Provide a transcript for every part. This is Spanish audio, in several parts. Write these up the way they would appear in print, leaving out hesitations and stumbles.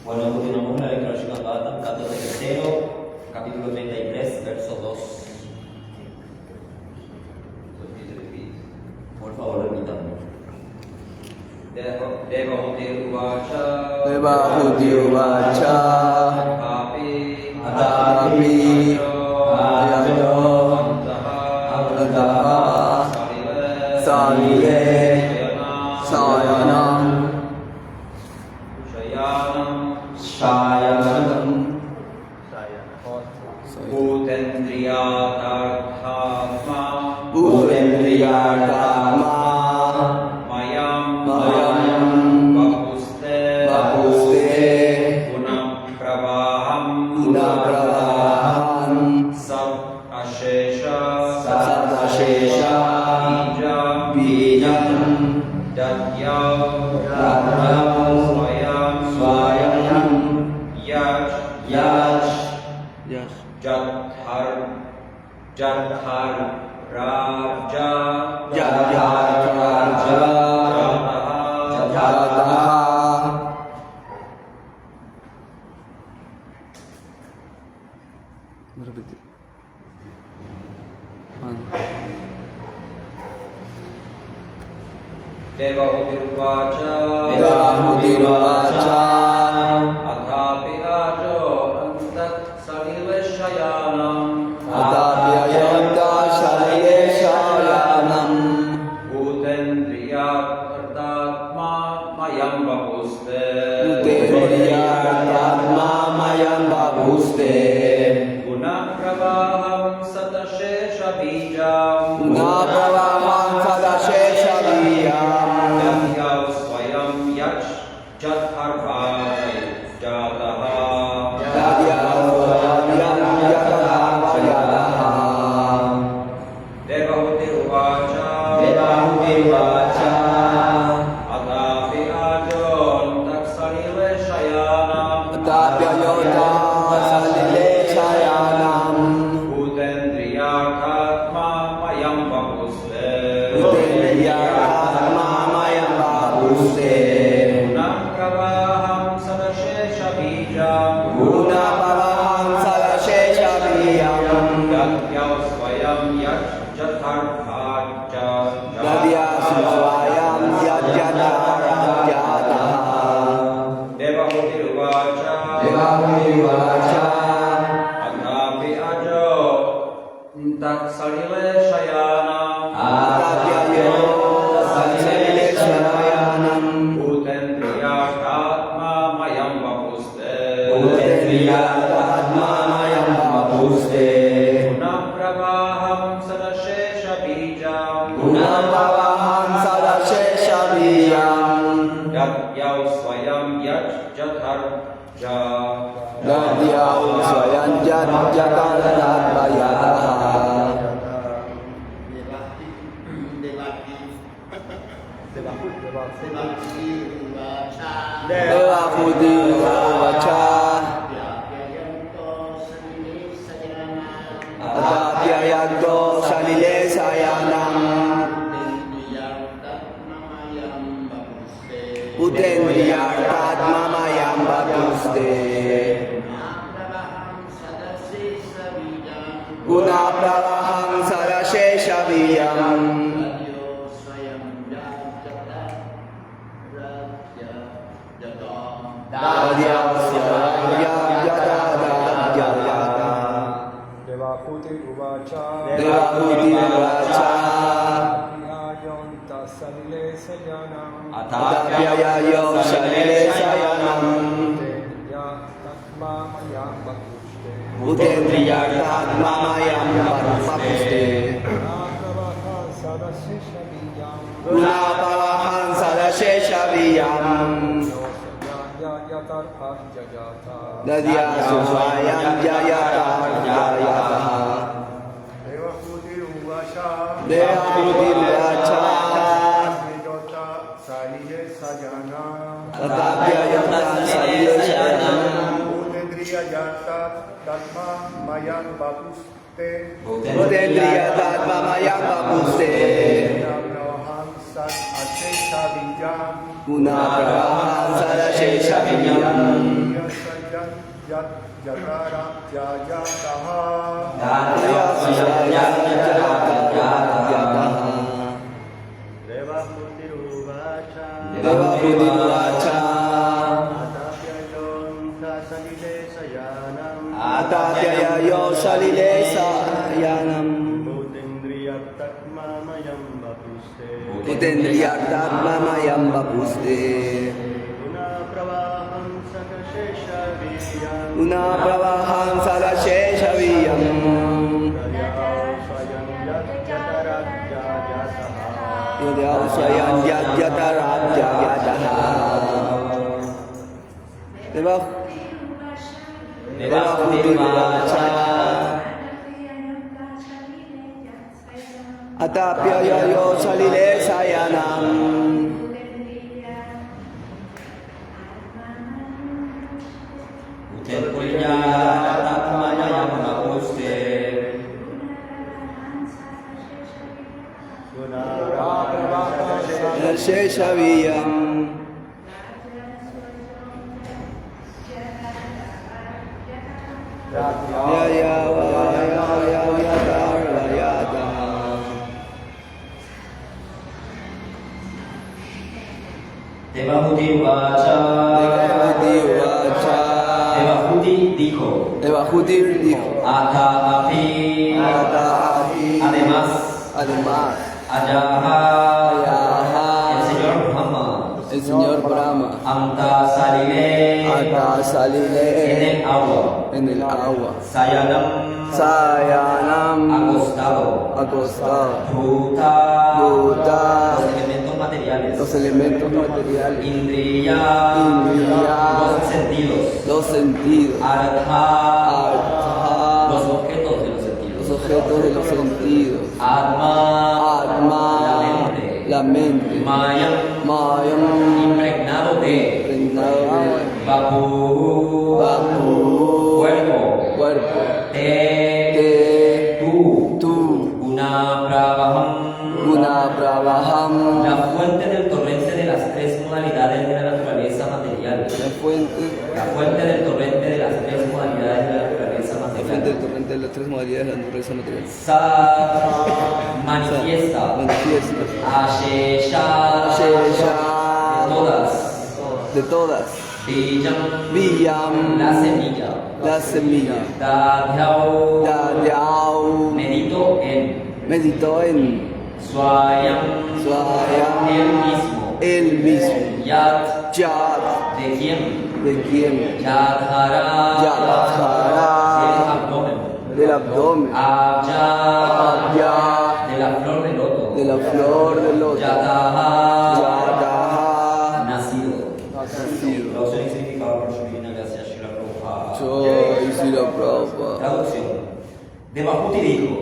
Bueno, continuamos la lectura de Srimad Bhagavatam, canto tercero, capítulo 33, verso 2. Por favor, repítame. Devahuti uvacha Atapi Ayano Antaha Salive Sayanam Shayanam Bhutendriyatma Mayam Vapuste Punaprabham Sat Ashesha Bijam Datyam Swayam Yash Jadhar Raja Repetir. Devahutirvacha Devahutirvacha Athapi ajo antat salile shayanam Atapyayanta salile shayanam Utendriyat artatma mayam vapuste Utendriyatma mayam vapuste Guna pravaham satashesha bijam Napravaham sadashesha viyam Yadyav swayam yach jatharvai jataha Devahutirvacha Athapi ajo antat salile shayanam Tapyayota salile shayanam Utendriyatma mayam vapuste Utendriyatma mayam vapuste Guna pravaham sadashesha bijam Guna paraham sadashesha viyam Yadyav swayam yach jatharvai Dadya swayam yajyatarajyataha Devahutirvacha Devahutirvacha Athapi ajo tat salile shayanam Atapyayota salile shayanam Utendriyatma mayam vapuste Utendriyatma mayam vapuste Guna pravaham sadashesha bijam Guna paraham sadashesha viyam Yadyav swayam yach jatharja Dadya swayam yajyatarajyataha Devahutirvacha Atapyayanto salile sayanam Utendriyatma mayam vapuste Guna pravaham sadashesha viyam Dadya swayam yajyatarajyataha Devahutirvacha Devahutirvacha Atapyayanta salile shayanam Atapyayayo salile sayanam Utendriyatma mayam vapuste Utendriyatma mayam vapuste Napravaha sadashesha viyam Guna paraham sadashesha viyam Dadya swayam yajyatarajyataha Devahutirvacha Devahutirvacha salile shayanam Atapyayanta salile sayanam Utendriyatma tatma mayam vapuste Utendriyatma mayam vapuste Napravaha sadashesha viyam Guna paraham sadashesha viyam Dadya swayam yajyatarajyataha Devahutirvacha Atapyayayo salile sayanam Utendriyatma mayam vapuste Guna pravaham sadashesha viyam Dadya swayam yajyatarajyataha Devahutirvacha Atapyayayo salile sayanam Utendriyatma mayam vapuste sadashesha viyam Yaya Vaya Yata. Devahuti Vacha. Devahuti dijo. Devahuti dijo. Ata api. Además. Ayaha. El Señor Brahma. El Señor Brahma. Anta salile. En el agua. Sayanam. Acostado. Bhuta. Los elementos materiales. Indriya. Los sentidos. Artha. Los objetos de los sentidos. Atma. La mente. Mayam. Impregnado de. Vapu. Cuerpo. Te. Tú. Guna Pravaham. La fuente del torrente de las tres modalidades de la naturaleza material. La fuente del torrente de las tres modalidades de la naturaleza material. Sa manifiesta. Ashesha. De todas. Vijam. La semilla. Dadhyau. Meditó en. Swayam. El mismo. Yat. ¿De quién? Yadhara. Del abdomen. Abya. De la flor del loto. Yadaha. Nacido. Traducción y significado por su divina gracia, Srila Prabhupada. Traducción. Devahuti dijo: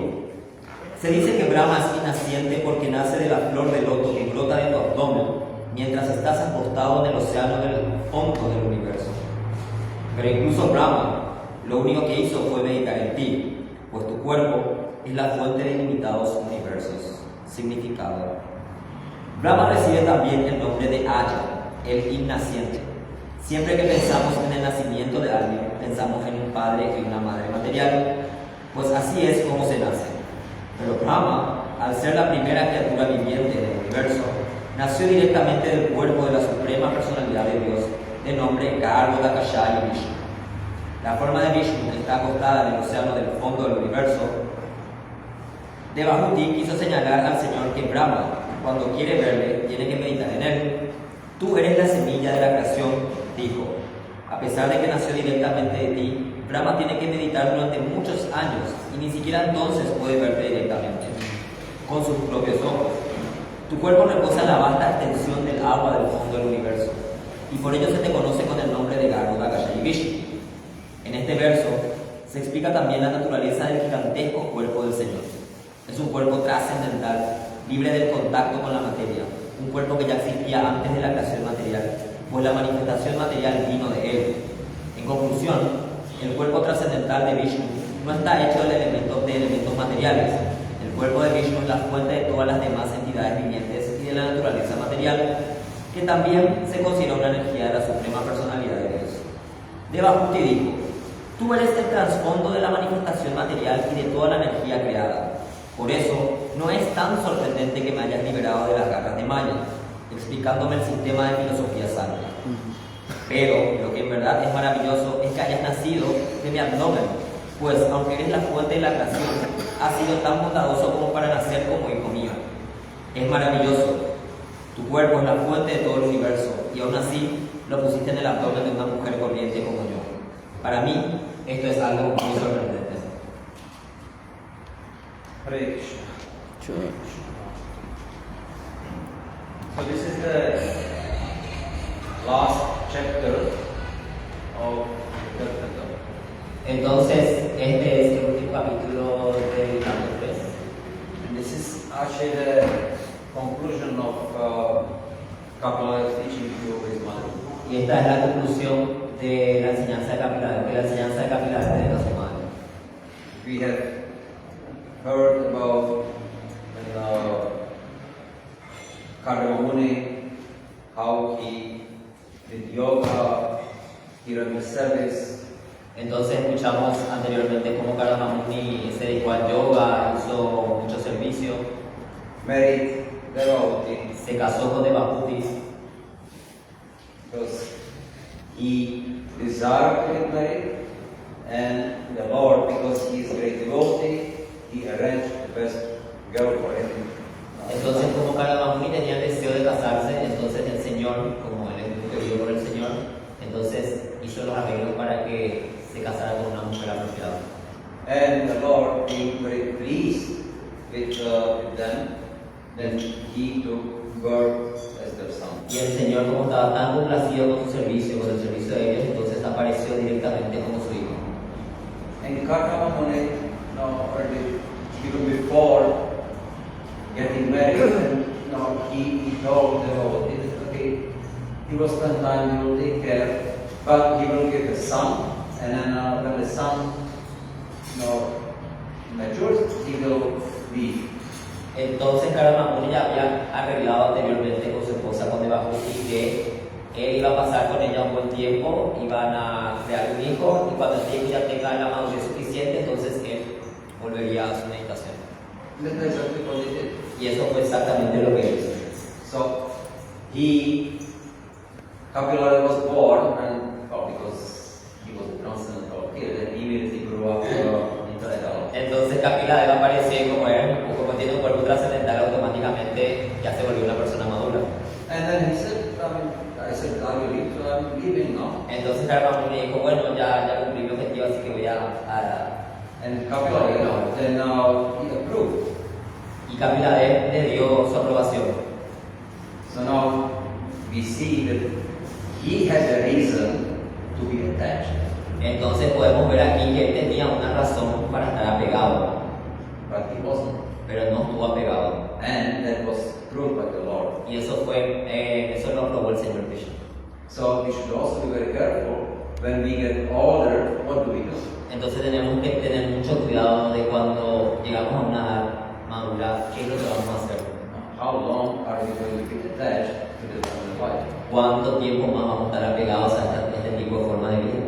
se dice que Brahma es inaciente porque nace de la flor de loto que brota de tu abdomen mientras estás acostado en el océano del fondo del universo. Pero incluso Brahma lo único que hizo fue meditar en ti, pues tu cuerpo es la fuente de ilimitados universos. Significado. Brahma recibe también el nombre de Aya, el innaciente. Siempre que pensamos en el nacimiento de alguien, pensamos en un padre y una madre material, pues así es como se nace. Pero Brahma, al ser la primera criatura viviente del universo, nació directamente del cuerpo de la suprema personalidad de Dios, de nombre Garhodakashaya Vishnu. La forma de Vishnu está acostada en el océano del fondo del universo. Devahuti quiso señalar al Señor que Brahma, cuando quiere verle, tiene que meditar en él. Tú eres la semilla de la creación, dijo. A pesar de que nació directamente de ti, Brahma tiene que meditar durante muchos años y ni siquiera entonces puede verte directamente, con sus propios ojos. Tu cuerpo reposa en la vasta extensión del agua del fondo del universo, y por ello se te conoce con el nombre de Garhodakashaya Vishnu. En este verso se explica también la naturaleza del gigantesco cuerpo del Señor. Es un cuerpo trascendental, libre del contacto con la materia, un cuerpo que ya existía antes de la creación material, pues la manifestación material vino de él. En conclusión, el cuerpo trascendental de Vishnu no está hecho de elementos materiales. El cuerpo de Vishnu es la fuente de todas las demás entidades vivientes y de la naturaleza material, que también se considera una energía de la suprema personalidad de Dios. Devahuti dijo: tú eres el trasfondo de la manifestación material y de toda la energía creada. Por eso, no es tan sorprendente que me hayas liberado de las garras de Maya, explicándome el sistema de filosofía santa. Pero lo que en verdad es maravilloso es que hayas nacido de mi abdomen, pues aunque eres la fuente de la creación, has sido tan bondadoso como para nacer como hijo mío. Es maravilloso. Tu cuerpo es la fuente de todo el universo y aún así lo pusiste en el abdomen de una mujer corriente como yo. Para mí, esto es algo muy sorprendente. Hare Krishna. So this is the last chapter of Tirthankara. Entonces, este es el último capítulo de Tirthankara 3. And this is actually the conclusion of Kapilava's teaching to his mother. Y esta es la conclusión de la enseñanza de Kapilavastu, de su madre. We have heard about Kardama Muni, how he did yoga, he ran the service. Entonces Entonces escuchamos anteriormente cómo Karama Muni se dedicó al yoga, hizo mucho servicio, married Devavati se casó con Devahuti because he desired to get married, and the Lord, because he is a great devotee, he arranged the best girl for him. Entonces, como Karama Muni tenía el deseo de casarse, entonces el Señor, como él es muy querido por el Señor, entonces hizo los arreglos para que se casara con una mujer apropiada. And the Lord being very pleased with them, then he took birth as their son. Y el Señor, como estaba tan complacido con su servicio, con el servicio de ellos, entonces apareció directamente como su hijo. And Karma Muni, already even before getting married, he told the devotee that okay, he will spend time, he will take care, but he will give a son, and then when the son matures, he will leave. Entonces Karama Muni ya había arreglado anteriormente con su esposa, con Devahuti, que él iba a pasar con ella un buen tiempo, iban a crear un hijo, y cuando el hijo ya tenga la madurez suficiente, entonces él volvería a su meditación. That's exactly what he did. Y eso fue exactamente lo que él hizo. So Kapilari was born, and because he was a transcendental kid, and immediately grew up into adult. Entonces Kapila apareció y como era, como tiene un cuerpo trascendental, automáticamente ya se volvió una persona madura. And then he said, I said, are you leave? So I'm leaving now. Entonces Karama Muni dijo, bueno, ya cumplí mi objetivo, así que voy a And Kapilari, then he approved. y Kapila le dio su aprobación. So now we see that he had a reason to be attached, Entonces podemos ver aquí que él tenía una razón para estar apegado, but he wasn't. pero no estuvo apegado. And that was proved by the Lord. Y eso lo probó el Señor Krishna. So we should also be very careful when we get older, what do we do? Entonces tenemos que tener mucho cuidado de cuando llegamos a una edad madura, qué es lo que vamos a hacer. How long are we going to be attached to the family life? ¿Cuánto tiempo más vamos a estar apegados a este tipo de forma de vida?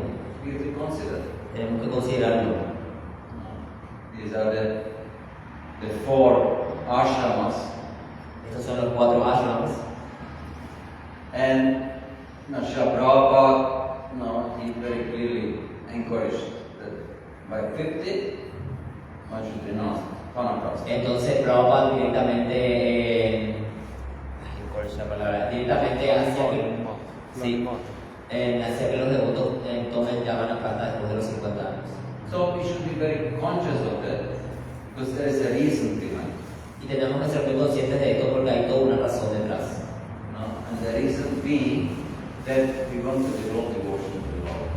We have to consider. Tenemos que considerarlo. These are the 4 ashramas. Estos son los 4 ashrams. And Srila Prabhupada, he very clearly encouraged that by 50, one should renounce Panaprastha. Entonces Prabhupada directamente hacía que los devotos tomen ya Vanaprastha después de los 50 años. So we should be very conscious of that, because there is a reason behind it. Y tenemos que ser muy conscientes de esto porque hay toda una razón detrás. And the reason being that we want to develop devotion to the Lord.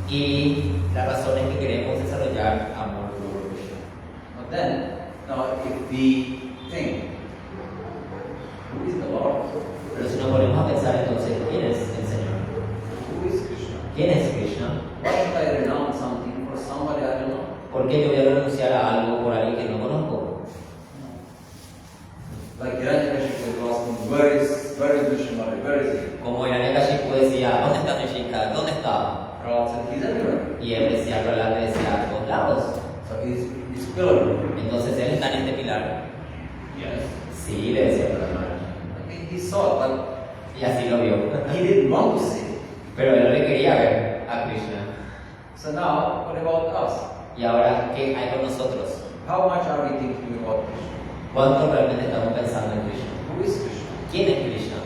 Y la razón es que queremos desarrollar amor por Krishna. But then, if we think, who is the Lord? Pero si nos ponemos a pensar entonces, ¿quién es el Señor? Who is Krishna? ¿Quién es Krishna? Why should I renounce something for somebody I don't know? ¿Por qué yo voy a renunciar a algo por alguien que no conozco? Like Hiranyakashipu was asking, where is Vishnu? Where is he? Como Hiranyakashipu decía, ¿dónde está Nishika? ¿Dónde está? Prahlad said, he's everywhere. Y él decía, Prahlad decía, a todos lados. So he's pillar. Entonces él está en este pilar. Yes. Sí, le decía Prahlad. He saw it, Y así lo vio. but he didn't want to see it. Pero él no le quería ver a Krishna. So now, what about us? Y ahora, ¿qué hay con nosotros? How much are we thinking about Krishna? ¿Cuánto realmente estamos pensando en Krishna? Who is Krishna? ¿Quién es Krishna?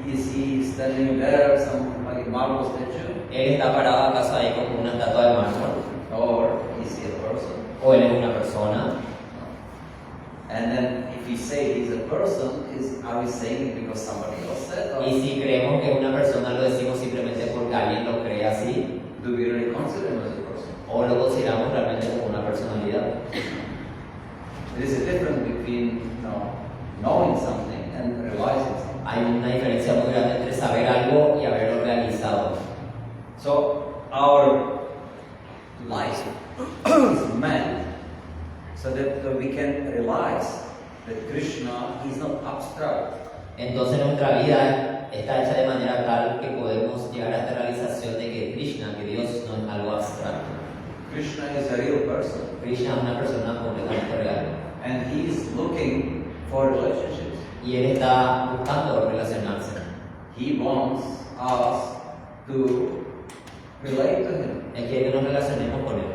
Is he standing there, some like marble statue? ¿Él está parado acaso ahí como una estatua de mármol? Or is he a person? ¿O él es una persona? And then if we say he's a person, are we saying it because somebody else said? Or Y si creemos que es una persona, lo decimos simplemente porque alguien lo cree así, do we really consider him as a person? o lo consideramos realmente como una personalidad. There is a difference between knowing something and realizing something. Hay una diferencia muy grande entre saber algo y haberlo realizado. So our life is meant so that we can realize that Krishna is not abstract. Entonces nuestra vida está hecha de manera tal que podemos llegar a esta realización de que Krishna, que Dios, no es algo abstracto. Krishna is a real person, Krishna es una persona completamente real. and he is looking for relationships. Y Él está buscando relacionarse. He wants us to relate to him. Él quiere que nos relacionemos con Él.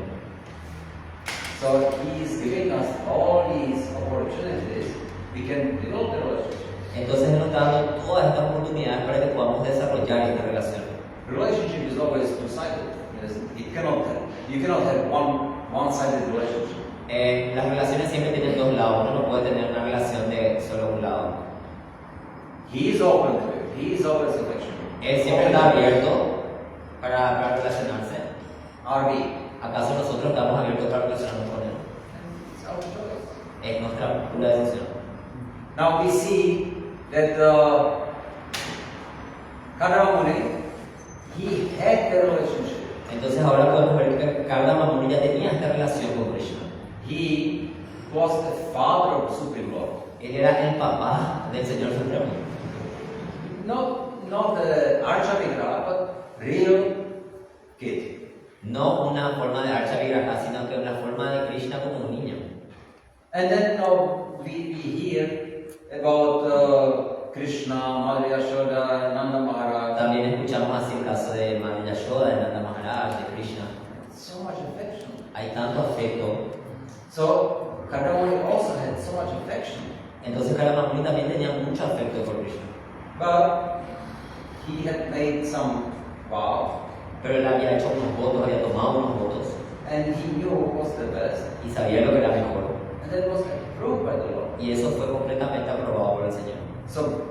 So he is giving us all these opportunities. We can build the relationship. Entonces Él nos está dando todas estas oportunidades para que podamos desarrollar esta relación. Relationship is always two-sided. You cannot have one-sided relationship. Las relaciones siempre tienen dos lados. Uno no puede tener una relación de solo un lado. He is open to it. He is always affectionate. Él siempre está abierto para relacionarse. Are we? ¿Acaso nosotros estamos abiertos para relacionarnos con Él? It's our choice. Es nuestra pura decisión. Now we see that Kadava Muni, he had the relationship. Entonces ahora podemos ver que Karna Mamuni ya tenía esta relación con Krishna. He was the father of the Supreme Lord. Él era el papá del Señor Supremo. Not the Archa Vigraha, but real kid. No una forma de Archa Vigraha, sino que una forma de Krishna como un niño. And then now we hear about Krishna, Mother Yashoda, Nanda Maharaj. También escuchamos así el caso de Madre Yashoda, de Nanda Maharaj, de Krishna. So much affection. Hay tanto afecto. So Kadamuni also had so much affection. Entonces Karna Mamuni también tenía mucho afecto por Krishna. But he had made some vows, Pero él había hecho unos votos, había tomado unos votos and he knew what was the best, y sabía lo que era mejor. and that was approved by the Lord. Y eso fue completamente aprobado por el Señor. So,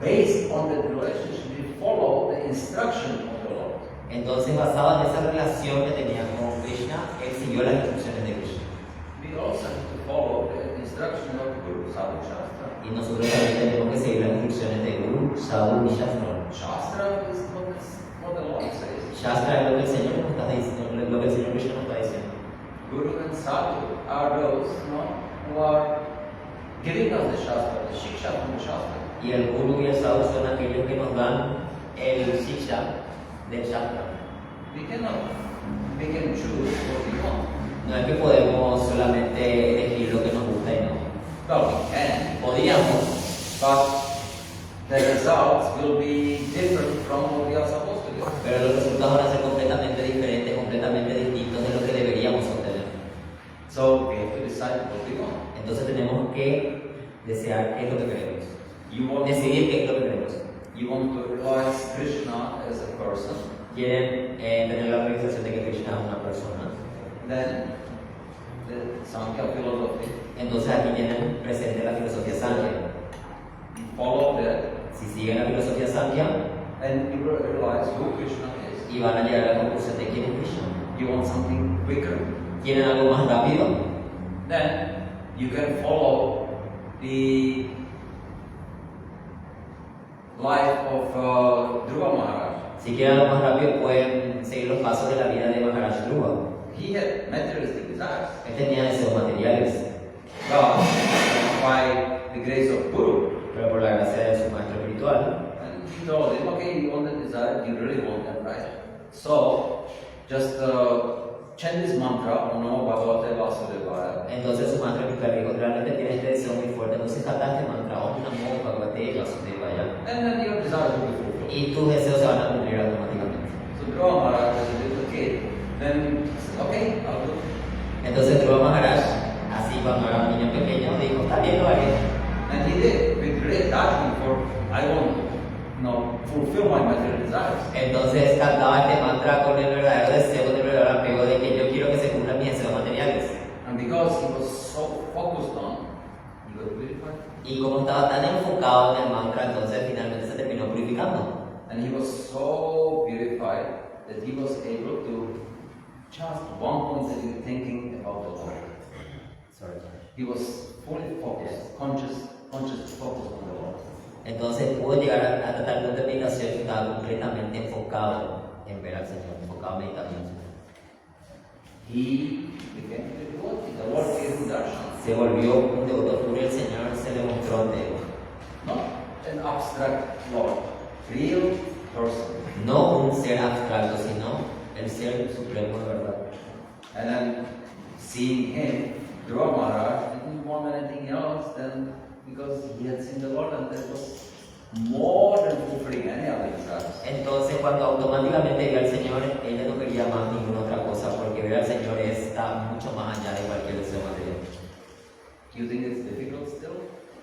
based on that relationship, we follow the instruction of the Lord. Entonces, basado en esa relación que tenía con Krishna, él siguió las instrucciones de Krishna. We also have to follow the instruction of Guru Sadhu Shastra. Y nosotros también tenemos que seguir las instrucciones de Guru, Sadhu y Shastra. Shastra is what the Lord says. Shastra es lo que el Señor nos está diciendo, lo que el Señor Krishna nos está diciendo. Guru and Sadhu are those who are giving us the Shastra, the Shiksha from the Shastra. Y el Guru y el Sadhu son aquellos que nos dan el Shiksha del Shastra. We can choose what we want. No es que podemos solamente elegir lo que nos gusta y no. Well, we can, Podríamos, but the results will be different from what we are supposed to do. pero los resultados van a ser completamente diferentes, completamente distintos de lo que deberíamos obtener. So we have to decide what we want. Entonces tenemos que desear qué es lo que queremos. You Decidir qué es lo que queremos. want to realize Krishna as a person, Quieren tener la realización de que Krishna es una persona. then the Sankhya philosophy, Entonces aquí tienen presente la filosofía Sankhya. you follow that, Si siguen la filosofía Sankhya, and you will realize who Krishna is. y van a llegar a la conclusión de quién es Krishna. You want something quicker, Quieren algo más rápido, then you can follow the life of Dhruva Maharaj. si quieren algo más rápido pueden seguir los pasos de la vida de Maharaj Dhruva. He had materialistic desires. Él tenía deseos materiales, But by the grace of Guru, pero por la gracia de su maestro espiritual, and he told him, okay, you want that desire, you really want that, right? So, just chant this mantra, Om Namo Bhagavate Vasudevaya. entonces su maestro espiritual dijo, realmente tienes este deseo muy fuerte, entonces canta este mantra, Om Namo Bhagavate Vasudevaya, And then your desire will be fulfilled. y tus deseos se van a cumplir automáticamente. So Dhruva Maharaj was a little kid. Then he said, okay, I'll do it. Entonces Dhruva Maharaj, así cuando era un niño pequeño, dijo, está bien, lo haré. And he did, with great attachment for, I want to, fulfill my material desires. Entonces cantaba este mantra con el verdadero deseo, con el verdadero apego de que yo quiero que se cumplan mis deseos materiales. And because he was so focused on, he got purified. Y como estaba tan enfocado en el mantra, entonces finalmente se terminó purificando. And he was so purified that he was able to just one point thinking about the Lord. Sorry. He was fully focused, conscious focus on the Lord. Entonces pudo llegar a tal punto de meditación que estaba completamente enfocado en ver al Señor, enfocado en meditar en el Señor. He became a devotee. The Lord gave him darshan. Se volvió un devoto puro y el Señor se le mostró ante él. Not an abstract Lord, real person. No un ser abstracto, sino el ser supremo de verdad. And then seeing him, Dhruva Maharaj didn't want anything else than because he had seen the Lord and that was more than fulfilling any other desires. Entonces cuando automáticamente vio al Señor, ella no quería más ninguna otra cosa, porque ver al Señor está mucho más allá de cualquier deseo material. Do you think it's difficult still?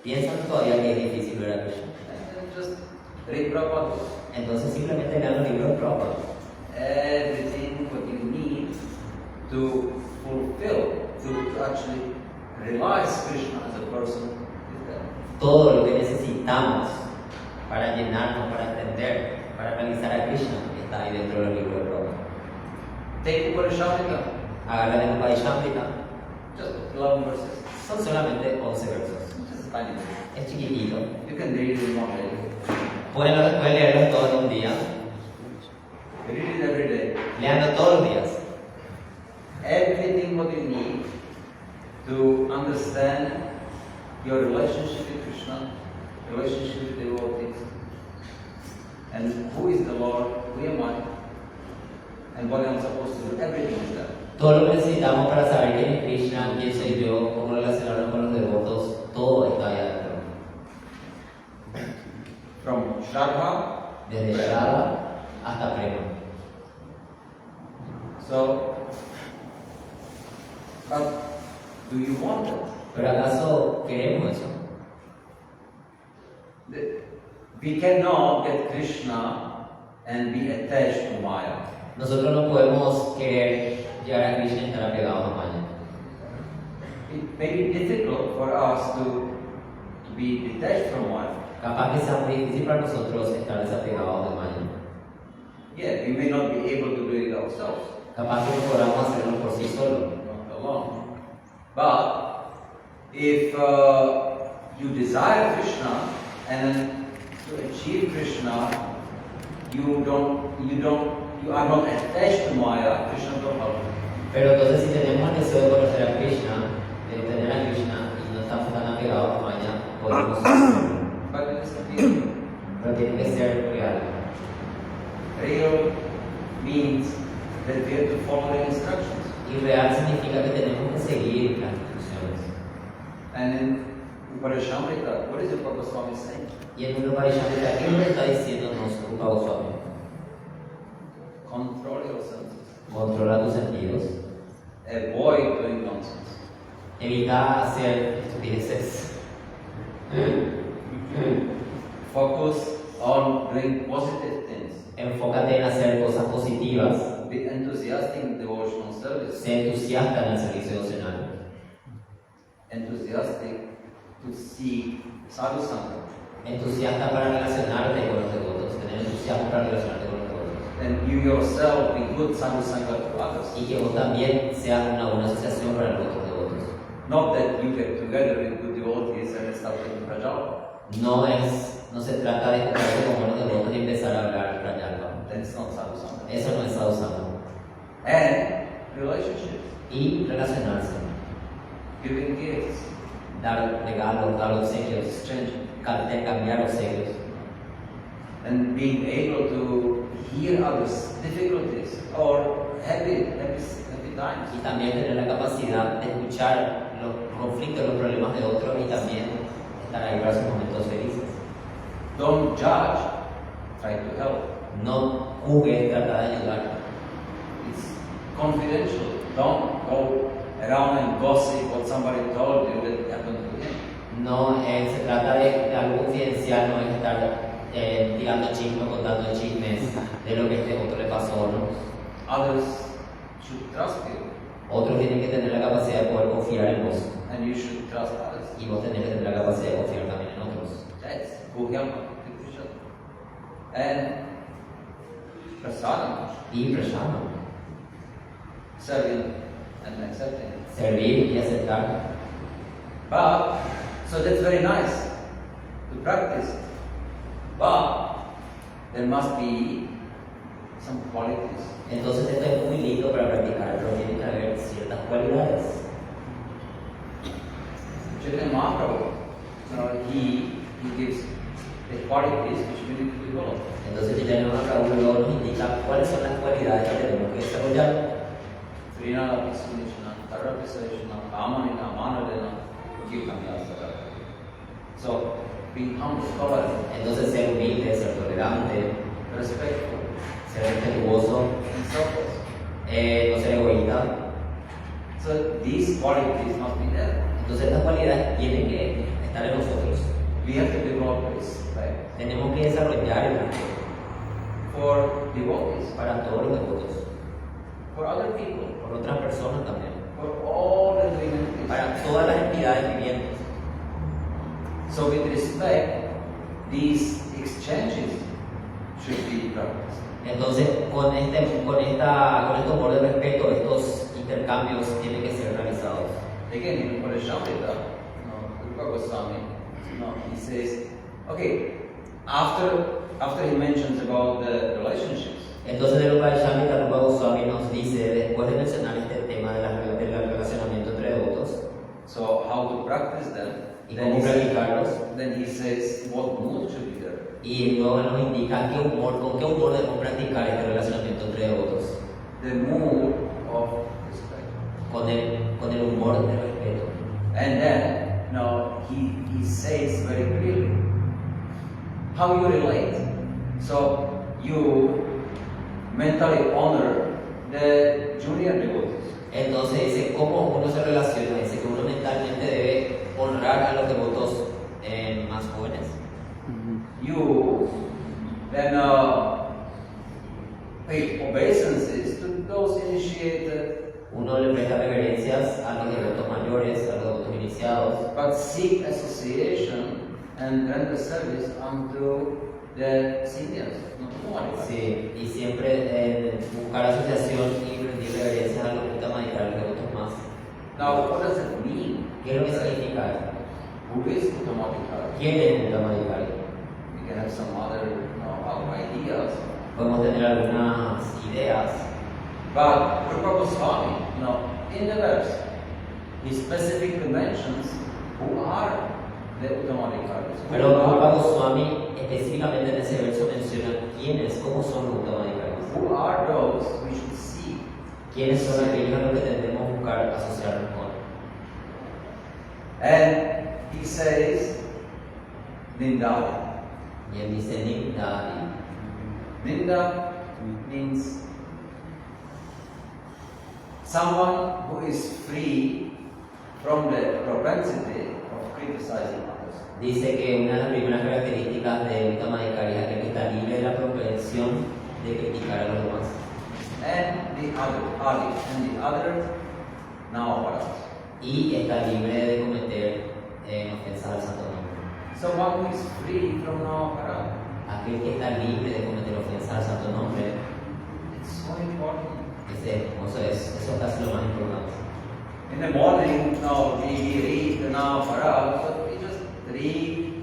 ¿Piensan todavía que es difícil ver a Krishna? And then just read Prabhupada. Entonces simplemente lean los libros de Prabhupada. Everything what you need to fulfill, to actually realize Krishna as a person is there. Todo lo que necesitamos para llenarnos, para entender, para realizar a Krishna está ahí dentro del libro de Prabhupada. Take Upanishadika, Agarra el Upanishadika, just 11 verses. son solamente 11 versos. Just tiny. Es chiquitito. You can read it in one day. Pueden leerlos todos en un día, Read it every day. leanlo todos los días. Everything what you need to understand your relationship with Krishna, relationship with devotees, and who is the Lord, who am I, and what I'm supposed to do, everything is there. Todo lo que necesitamos para saber quién es Krishna, quién soy yo, cómo relacionarnos con los devotos, todo está ahí adentro. From Shraddha, Desde Shraddha hasta Prema. so, but do you want it? Pero ¿acaso queremos eso? We cannot get Krishna and be attached to Maya. Nosotros no podemos querer llegar a Krishna y estar apegados a Maya. It may be difficult for us to be detached from Maya. Capaz que sea muy difícil para nosotros estar desapegados de Maya. Yeah, we may not be able to do it ourselves, Capaz que no podamos hacerlo por sí solos. not alone. But if you desire Krishna and then to achieve Krishna, you are not attached to Maya. Krishna will help you. Pero entonces si tenemos el deseo de conocer a Krishna, de tener a Krishna y no estamos tan apegados a Maya, podemos hacerlo. But it is real. Pero tiene que ser real. Real means that we have to follow the instructions. Y real significa que tenemos que seguir las instrucciones. And in Upanishadika, what is the Prabhupada Swami saying? Y en un Upanishadika, ¿qué nos está diciéndonos Rupa Goswami? Control your senses. Controla tus sentidos. Avoid doing nonsense. Evita hacer estupideces. Focus on doing positive things. Enfócate en hacer cosas positivas. Be enthusiastic in devotional service. Sé entusiasta en el servicio devocional. Enthusiastic to seek sadhu sangha. Entusiasta para relacionarte con los devotos. Tener entusiasmo para relacionarte con los devotos. And you yourself be good sadhu sangha to others. Y que vos también seas una buena asociación para los otros devotos. Not that you get together with good devotees and start taking prajala. No se trata de juntarse con buenos devotos y empezar a hablar Prayalpa. That's not sadhu sangha. Eso no es sadhusanga. And relationships. Y relacionarse. Giving gifts. Dar regalos, dar obsequios. Exchanging. Cambiar obsequios. And being able to hear others' difficulties or happy times. Y también tener la capacidad de escuchar los conflictos, los problemas de otros y también estar ahí para sus momentos felices. Don't judge, try to help. No juzgues, trata de ayudar. It's confidential. Don't go around and gossip what somebody told you that happened to him. No se trata de algo confidencial, no es estar tirando chismes, contando chismes de lo que este otro le pasó, ¿no? Others should trust you, Otros tienen que tener la capacidad de poder confiar en vos. and you should trust others. Y vos tenés que tener la capacidad de confiar también en otros. That's Guhyam Krishna. And prasadam, Y prashana, serving and accepting. servir y aceptar. But, so that's very nice to practice. But, there must be some qualities. Entonces esto es muy lindo para practicar, pero tiene que haber ciertas cualidades. Chaitanya Mahaprabhu, he gives the qualities which we need to develop. Entonces Chaitanya Mahaprabhu luego nos indica cuáles son las cualidades que tenemos que desarrollar. Srinada Krishna, Tarapisa Krishna, Kamanina, Manadena, Ujikamyasara. So, be humble, tolerant, Entonces ser humilde, ser tolerante, respectful, ser respetuoso, and selfless. no ser egoísta. So, these qualities must be there. Entonces estas cualidades tienen que estar en nosotros. We have to develop respect Tenemos que desarrollar el respeto for devotees, para todos los devotos, for other people, por otras personas también, for all the living entities. para todas las entidades vivientes. So, with respect, these exchanges should be practiced. Entonces, con este amor de respeto, estos intercambios tienen que ser realizados. Again, even for the Shambhita, Rupa Goswami, he says, okay, after he mentions about the relationships, Entonces, el Upayashamita Rupa Goswami nos dice, después de mencionar este tema del relacionamiento entre devotos so how to practice them, y cómo practicarlos, then he says what mood should be there. y luego nos indica con qué humor debemos practicar este relacionamiento entre devotos, The mood of respect. con el humor de respeto. And then, he says very clearly how you relate. So you mentally honor the junior devotees. Entonces dice cómo uno se relaciona, dice que uno mentalmente debe honrar a los devotos más jóvenes. You then pay obeisances to those initiated, Uno le presta reverencias a los devotos mayores, a los devotos iniciados, but seek association and render service unto the seniors. sí, y siempre buscar asociación y rendir reverencias a los Uttamadhikari, a los devotos más. Now, what does it mean? ¿Qué es lo que significa esto? Who is Uttamadhikari? ¿Quién es un Uttamadhikari? We can have some other ideas. Podemos tener algunas ideas, But Rupa Goswami, in the verse, he specifically mentions who are the Uttamadhikaris. pero Rupa Goswami específicamente en ese verso menciona quiénes, cómo son los Uttamadhikaris. Who are those we should seek? ¿Quiénes son aquellos a los que debemos buscar asociarnos con? And he says, Nindali. Y él dice Nindali. Ninda means someone who is free from the propensity of criticizing others. Dice que una de las primeras características de Uttamadhikari es aquel que está libre de la propensión de criticar a los demás. And the other Navaparas. Y está libre de cometer ofensas al santo nombre. So one who is free from Navapara, Aquel que está libre de cometer ofensas al santo nombre, it's so important. eso es casi lo más importante. In the morning, we read the Navapara, so we just read,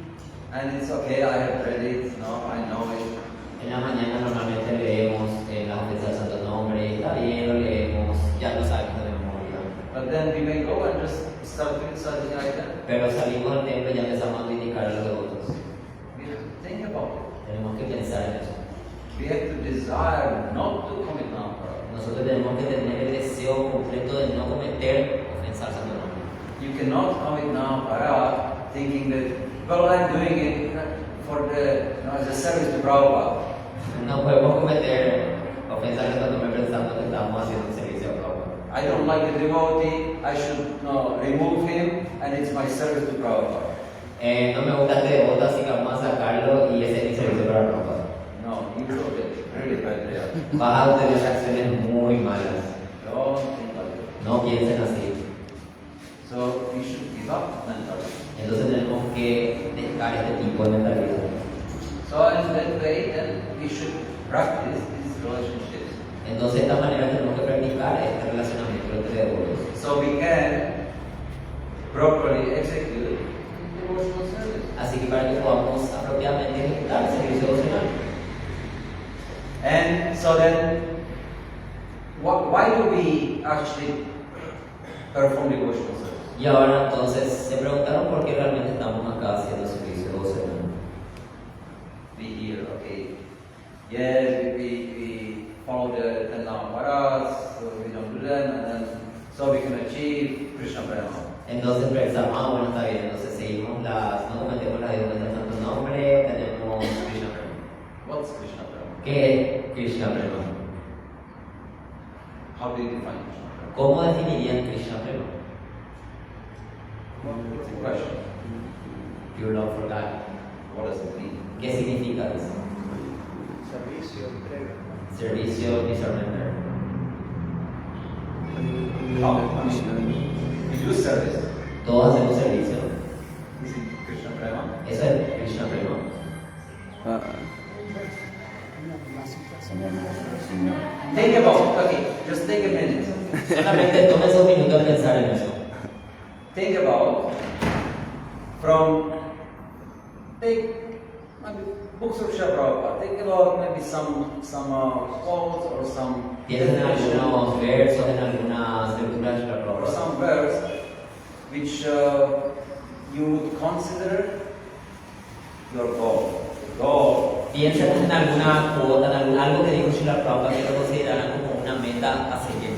and it's okay, I have read it, I know it. En la mañana normalmente leemos las ofensas al santo nombre, está bien, lo leemos, ya lo sabemos de memoria. But then we may go and just start criticizing item. Pero salimos del templo y ya empezamos a criticar a los devotos. We have to think about it. Tenemos que pensar en eso. We have to desire not to commit Navapara. Nosotros tenemos que tener el deseo completo de no cometer ofensas al santo nombre. You cannot commit Navapara thinking that, well, I'm doing it for as a service to Prabhupada. No podemos cometer ofensas al santo nombre pensando que estamos haciendo un servicio a Prabhupada. I don't like the devotee, I should remove him, and it's my service to Prabhupada. No me gusta este devoto, así que vamos a sacarlo y ese es mi servicio para Prabhupada. No, you will get really bad there. Vas a tener reacciones muy malas. Don't think like that. No piensen así. So we should give up mentality. Entonces tenemos que dejar este tipo de mentalidad. So in that way, then we should practice these relationships. Entonces de esta manera tenemos que practicar este relacionamiento entre devotos. So we can properly execute devotional service. Así que para que podamos apropiadamente ejecutar el servicio devocional. And so then, why do we actually perform devotional service? Y ahora entonces se preguntaron por qué realmente estamos acá haciendo servicio devocional. We hear, okay, yes, we follow the Navamaras, so we don't do them, and then So we can achieve Krishna Prema. Entonces pensamos, bueno, está bien, entonces seguimos no cometemos las deudas del santo nombre, tenemos Krishna Prema. What's Krishna Prema? ¿Qué es Krishna Prema? How do you define Krishna Prema? ¿Cómo definirían Krishna Prema? It's a question. Pure love for God. What does it mean? ¿Qué significa eso? Servicio, entrega. Servicio y surrender. How? I mean, we do service. Todos hacemos servicio. Is it Krishna Prema? Eso es Krishna Prema. Think about, okay, just take a minute. Solamente tome esos minutos a pensar en eso. Think about take maybe books of Srila Prabhupada. Think about maybe some quotes or some Piensen en algunos versos, en algunas lecturas de la or Prabhupada. some verse which you would consider your goal. Goal. Piensen en alguna cuota, en algo que dijo Srila Prabhupada que lo consideraran como una meta a seguir.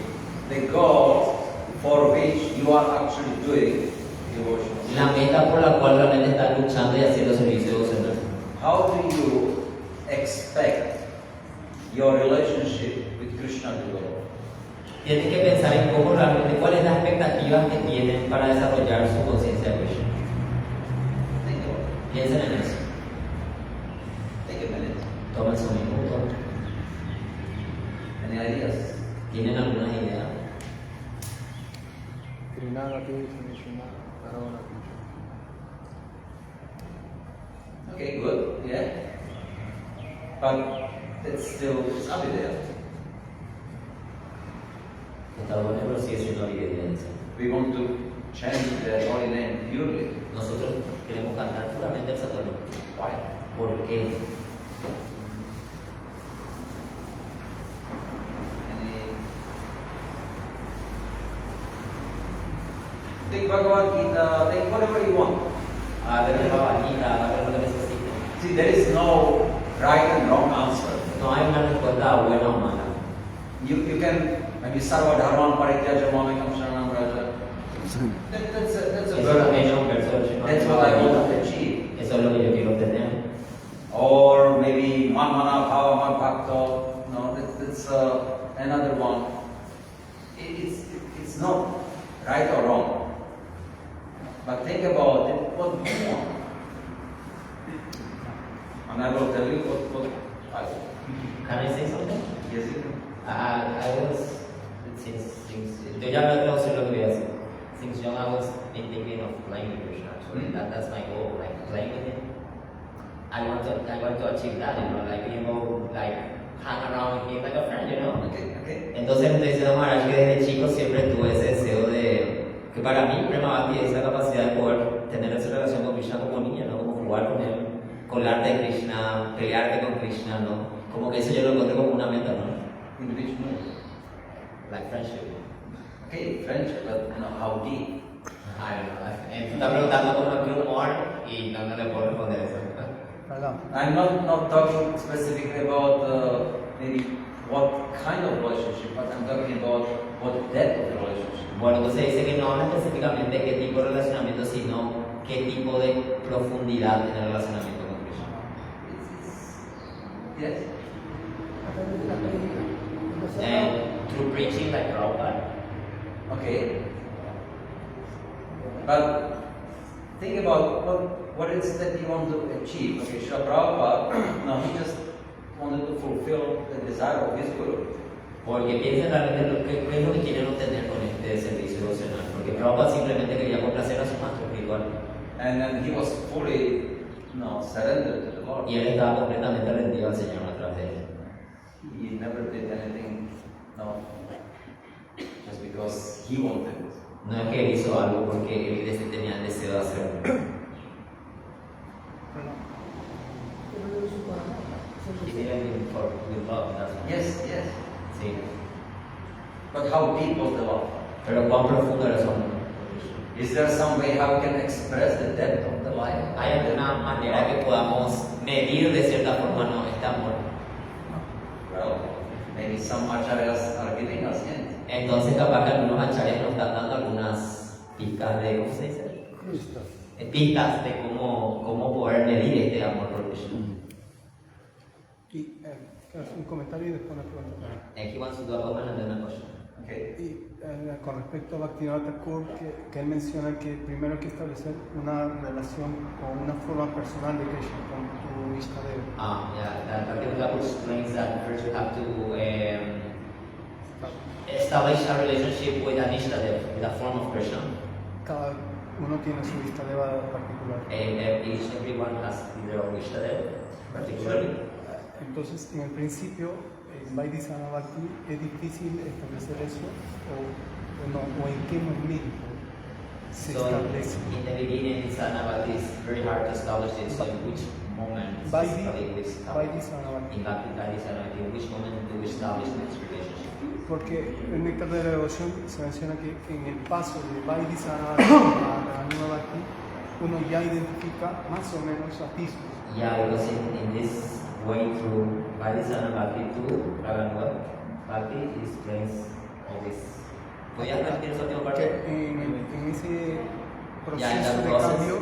The goal for which you are actually doing devotion. La meta por la cual realmente están luchando y haciendo servicio devocional. How do you expect your relationship with Krishna to develop? Tienen que pensar en cómo realmente, cuáles son las expectativas que tienen para desarrollar su conciencia de Krishna. Think about it. Piensen en eso. Take a minute. Tomen su minuto. Any ideas? ¿Tienen algunas ideas? Trinagati, Krishna, Karona, Okay, good. Yeah. But it's still Abhidaya. Está bueno, pero sigue siendo evidencia. We want to chant the holy name purely. Nosotros queremos cantar puramente el santo nombre. Why? ¿Por qué? Any... Take Bhagavad Gita, take whatever you want. Hagan la babanita, hagan lo que necesiten. See, there is no right and wrong answer. No hay una respuesta buena o mala. You can maybe Sarva Dharman Parityaja Mamekam Sharanam Raja. That's a Eso es lo que verse. yo percibo. That's what I want to achieve. Eso es lo que yo quiero obtener. Or maybe Manmana Bhava Man Bhakta. No, that's another one. It's not right or wrong. But think about it, what do you want? And I will tell you what I want. Can I say something? Yes, you can. I was, since yo ya no sé lo que voy a hacer. Since young I was thinking of playing with Krishna. Actually, that's my goal, like playing with him. I want to achieve that, like hang around with him like a friend, Okay. Entonces estoy diciendo Maharaj que desde chico siempre tuve ese deseo de que para mí Prema Bhakti es la capacidad de poder tener esa relación con Krishna como niña, ¿no? Como jugar con él, colarte de Krishna, pelearte con Krishna, ¿no? Como que eso yo lo encontré como una meta, ¿no? In which mood? Like friendship. Okay, friendship, but how deep? I don't know. Tú estás preguntando como un humor y no le puedo responder eso. Perdón. I'm not talking specifically about maybe what kind of relationship, but I'm talking about what depth of the relationship. Bueno, entonces dice que no habla específicamente de qué tipo de relacionamiento, sino qué tipo de profundidad en el relacionamiento con Krishna. Yes. And through preaching like Prabhupada, Okay. But think about what it is that you want to achieve. Okay, Srila Prabhupada, now he just wanted to fulfill the desire of his guru. porque piensen realmente qué es lo que quieren obtener con este servicio devocional. Porque Prabhupada simplemente quería complacer a su maestro espiritual. And then he was fully surrendered to the Lord. Y él estaba completamente rendido al Señor a través de él. He never did anything, just because he wanted it. No es que él hizo algo porque él tenía el deseo de hacerlo. He did it with love, that's all. Yes, yes. Sí. But how deep was the love? Pero cuán profundo era su amor. Is there some way how we can express the depth of the life? ¿Hay alguna manera que podamos medir de cierta forma este amor? Well, maybe some acharyas are giving us hints. Entonces capaz que algunos acharyas nos están dando algunas pistas de, ¿cómo se dice? Pistas de cómo poder medir este amor por Krishna. Y un comentario y después una pregunta. And he wants to do a comment and then a question. Okay. Y con respecto a Bhaktivinoda Thakur, que él menciona que primero hay que establecer una relación o una forma personal de Krishna con tu Ishtadeva. Yeah, that Bhaktivinoda explains that first you have to establish a relationship with an Ishtadev, with a form of Krishna. Cada uno tiene su Ishtadeva particular. Everyone has their own Ishtadev, particularly. Entonces, en el principio, en Vaidisana Bhakti, ¿es difícil establecer eso o no? ¿O en qué momento se So establece? in the beginning, it's very hard to establish it. So in which moment we establish? Vaidisana Bhakti. In Bhakti-Sadhana, in which moment do we establish this relationship? Porque el néctar de la devoción se menciona que en el paso de Vaidisana Bhakti a Raghunath Bhakti, uno ya identifica más o menos atismos. Yeah, because in this way through Vaidisana Bhakti to Raghunath Bhakti, it explains all this. ¿Podrías repetir esa última parte? Que en ese Ya, en proceso el de proceso. cambio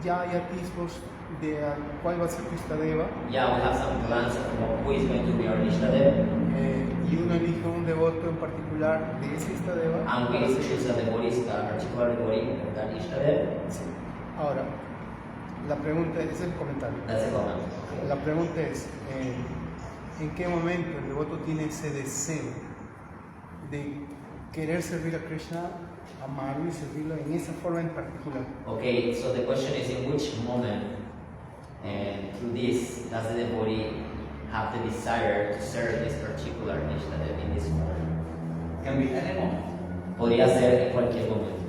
ya hay atismos de cuál va a ser tu Ishtadeva, Yeah, we have some plans of who is going to be our Ishtadev, y uno elige un devoto en particular de ese Ishtadeva. and we choose a devotee, a particular devotee of that Ishtadev. Sí. Ahora, la pregunta, ese es el comentario. That's a comment. La pregunta es, ¿en qué momento el devoto tiene ese deseo de querer servir a Krishna, amarlo y servirlo en esa forma en particular? Okay, so the question is in which moment through this does the devotee have the desire to serve this particular Ishtadev in this form? Can be any moment. Podría ser en cualquier momento.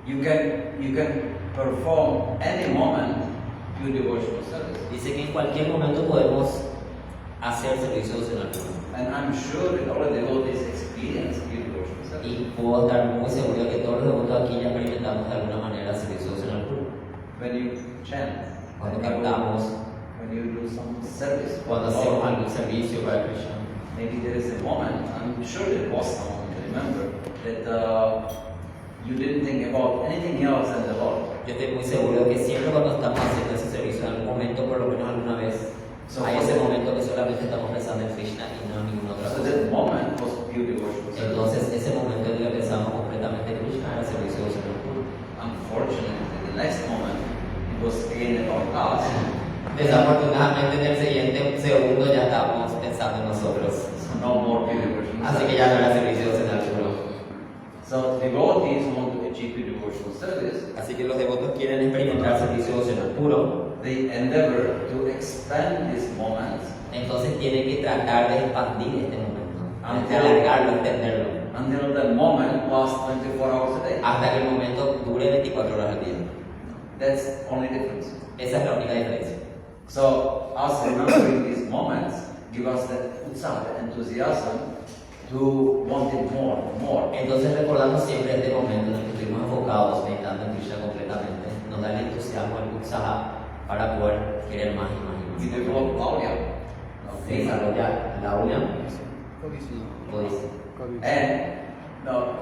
You can perform any moment your devotional service. Dice que en cualquier momento podemos hacer servicios en algo. And I'm sure that all the devotees experience your devotional service. Y puedo estar muy seguro de que todos los devotos aquí ya experimentamos de alguna manera servicios en algo. When you chant, Cuando when you- cantamos, when you do some service, cuando hacemos algún servicio para Krishna. maybe there is a moment, I'm sure there was someone, remember, that you didn't think about anything else than the Lord. Yo estoy muy seguro de que siempre cuando estamos haciendo ese servicio, en algún momento, por lo menos alguna vez, hay ese momento que solamente estamos pensando en Krishna y no en ninguna otra So cosa. that moment was pure devotional service. Entonces, ese momento en el que pensamos completamente en Krishna era servicio de Señor puro. Unfortunately, the next moment, it was again about us. Desafortunadamente, en el siguiente segundo ya estábamos pensando en nosotros. So no more pure devotional Así que service. ya no era servicio de Señor puro. So devotees want to achieve pure devotional service. Así que los devotos quieren experimentar servicio de Señor puro. They endeavor to expand these moments Entonces tienen que tratar de expandir este momento, de alargarlo, extenderlo, until the moment lasts 24 hours a day. hasta que el momento dure 24 horas al día. That's only difference. Esa es la única diferencia. So us remembering these moments give us that utsaha, the enthusiasm to want it more, more. Entonces recordando siempre este momento en el que estuvimos enfocados, meditando en Krishna completamente, nos da el entusiasmo, el utsaha para poder querer más y más y We más. develop laulia. Se desarrolla la unión, Codicia. codicia. And no,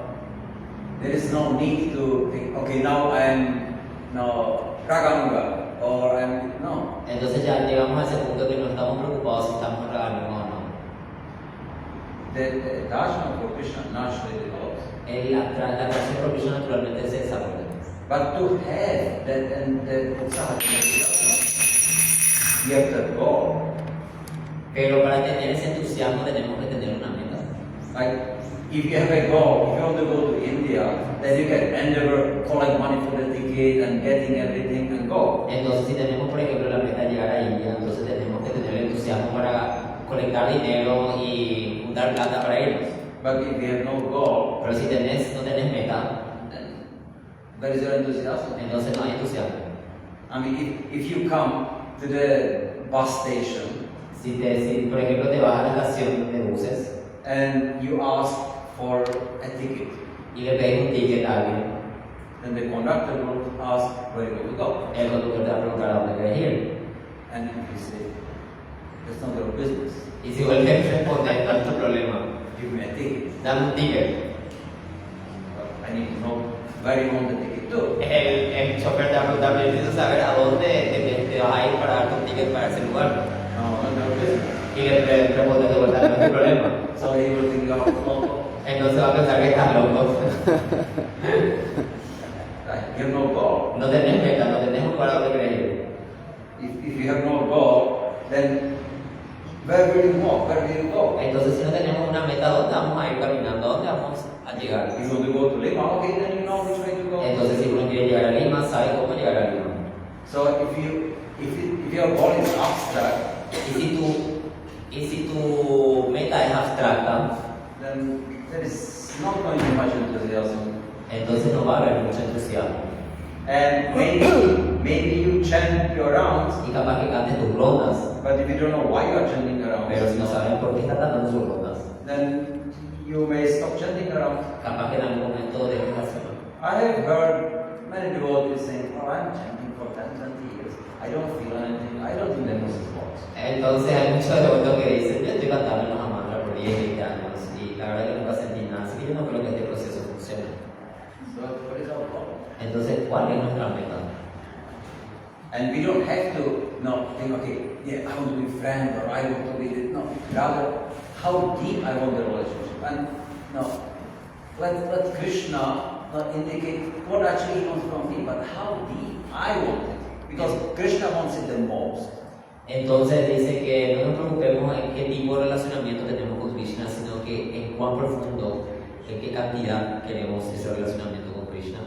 there is no need to think, okay, now I'm Raganuga or I'm no. Entonces ya llegamos a ese punto que no estamos preocupados si estamos regalando o no. The attachment for Krishna naturally develops. La atracción por Krishna naturalmente se desarrolla. But to have that and the utsaha, you have to go. Pero para tener ese entusiasmo tenemos que tener una meta. Like if you have a goal, if you want to go to India, then you can endeavor collect money for the ticket and getting everything and go. Entonces, si tenemos, por ejemplo, la meta de llegar a India, entonces tenemos que tener el entusiasmo para colectar dinero y juntar plata para irnos. But if you have no goal, Pero si no tenés meta, then where is your enthusiasm? entonces no hay entusiasmo. I mean, if you come to the bus station Si, por ejemplo, te vas a la estación de buses and you ask for a ticket, y le pedís un ticket a alguien, then the conductor will ask where you want to go. el conductor te va a preguntar a dónde quieres ir. And if you say, that's not your business, Y si vuelves a responder, no es tu problema. give me a ticket. Dame un ticket. I need to know where you want the ticket to. El chofer te va a preguntar, pero necesito saber a dónde te vas a ir para dar tu ticket para ese lugar. No business. Y le respondes de vuelta, no hay problema. So he will think, oh, Entonces va a pensar que estás loco. you have no goal. No tenés meta, no tenés un lugar a donde querés ir. If you have no goal, then where will you walk? Where will you go? Entonces, si no tenemos una meta, ¿dónde vamos a ir caminando? ¿Dónde vamos a llegar? If you want to go to Lima, okay, then you know which way to go. Entonces, si uno quiere llegar a Lima, sabe cómo llegar a Lima. So if your goal is abstract, Y si tu meta es abstracta, then there is not going to be much enthusiasm. entonces no va a haber mucho entusiasmo. And maybe you chant your rounds, Y capaz que cantes tus rondas, but if you don't know why you are chanting your rounds, pero si no saben por qué estás cantando sus rondas, then you may stop chanting your rounds. capaz que en algún momento dejes de hacerlo. I have heard many devotees saying, "Oh, I'm chanting for 10, 20 years. I don't feel anything. I don't think the music works." Entonces hay muchos devotos que dicen, yo estoy cantando en los mantras por 10, 20 años y la verdad que nunca sentí nada, así que yo no creo que este proceso funcione. So what is our goal? Entonces, ¿cuál es nuestra meta? And we don't have to think, okay, yeah, I want to be friend or I want to be this. No, rather, how deep I want the relationship. And no, let Krishna indicate what actually he wants from me, but how deep I want it. Because Krishna wants it the most. Entonces dice que no nos preocupemos en qué tipo de relacionamiento tenemos con Krishna, sino que en cuán profundo, en qué cantidad queremos ese relacionamiento con Krishna.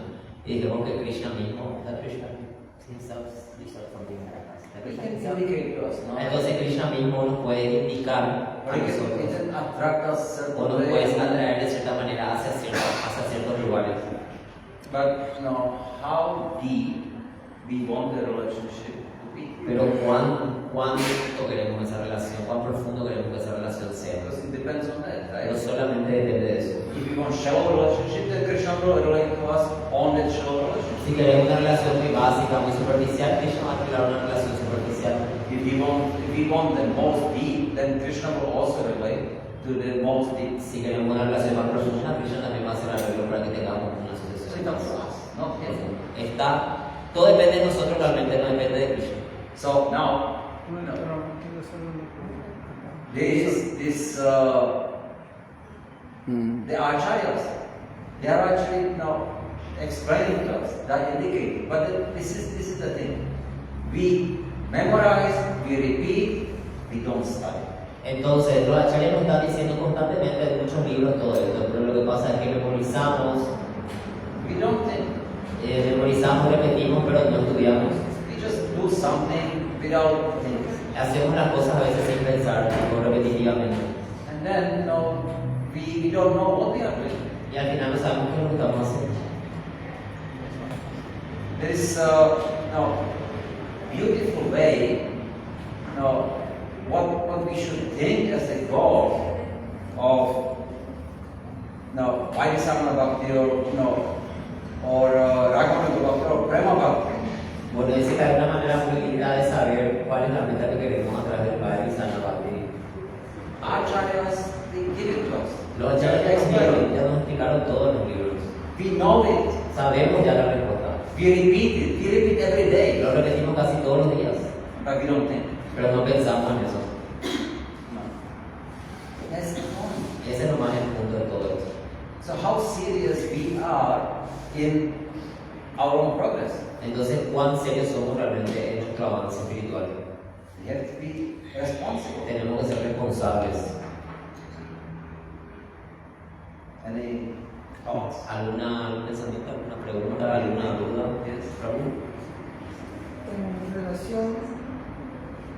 Y dijimos que Krishna mismo, He can indicate to us, no? entonces Krishna mismo nos puede indicar a Or he nosotros, can attract us o nos certain puede way. atraer de cierta manera hacia ciertos lugares. But how deep we want the relationship to be. Pero cuánto queremos esa relación, cuán profundo queremos que esa relación sea. Because it depends on that, Pero right? solamente depende de eso. If we want shallow relationship, then Krishna will relate to us on that shallow relationship. Si queremos una relación muy básica, muy superficial, Krishna va a crear una relación superficial. If we want the most deep, then Krishna will also relate to the most deep. Si queremos una relación más profunda, Krishna también va a hacer arreglo para que tengamos una So sucesión. it's up to us, not him. Todo depende de nosotros, realmente no depende de Krishna. So now, Bueno, pero quiero hacer una pregunta. this the acharyas, they are actually now explaining to us, that indicating. But this is the thing. We memorize, we repeat, we don't study. Entonces, los acharyas nos están diciendo constantemente en muchos libros todo esto, pero lo que pasa es que memorizamos, We don't think. repetimos, pero no estudiamos. We just do something without thinking. Hacemos las cosas a veces sin pensar o repetitivamente. And then, we don't know what we are doing. Y al final no sabemos qué es lo que estamos haciendo. There is beautiful way, what we should think as a goal of Vaidyasamana Bhakti or Raghavana Bhakti or Prema Bhakti. Bueno, dice que hay una manera muy linda de saber cuál es la meta que queremos a través del Padre Sana Bhakti. Acharyas, they give it to us. Los acharyas ya nos explicaron todos los libros. We know it. Sabemos ya la respuesta. We repeat it. We repeat every day. Lo repetimos casi todos los días, But we don't think. pero no pensamos en eso. No. That's the point. Ese es nomás el punto de todo esto. So how serious we are in our own progress. Entonces, ¿cuán serios somos realmente en nuestro avance espiritual? We have to be responsible. Tenemos que ser responsables. Any thoughts? ¿Algún pensamiento, alguna pregunta, alguna duda? Prabhu? En relación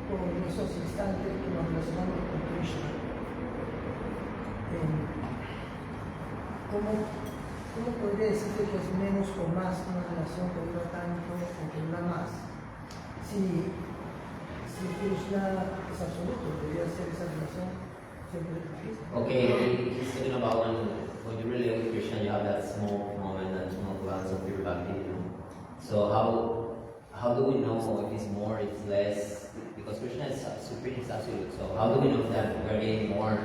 con esos instantes que nos relacionamos con Krishna, ¿cómo podría decirse que es menos o más una relación que dura tanto o que dura más? Si Krishna es absoluto, debería ser esa relación siempre con Krishna. Okay, he's talking about when you relate with Krishna, you have that small moment, that small glance of pure bhakti, you know. So how do we know if it's more, if it's less? Because Krishna is supreme, is absolute. So how do we know that we're getting more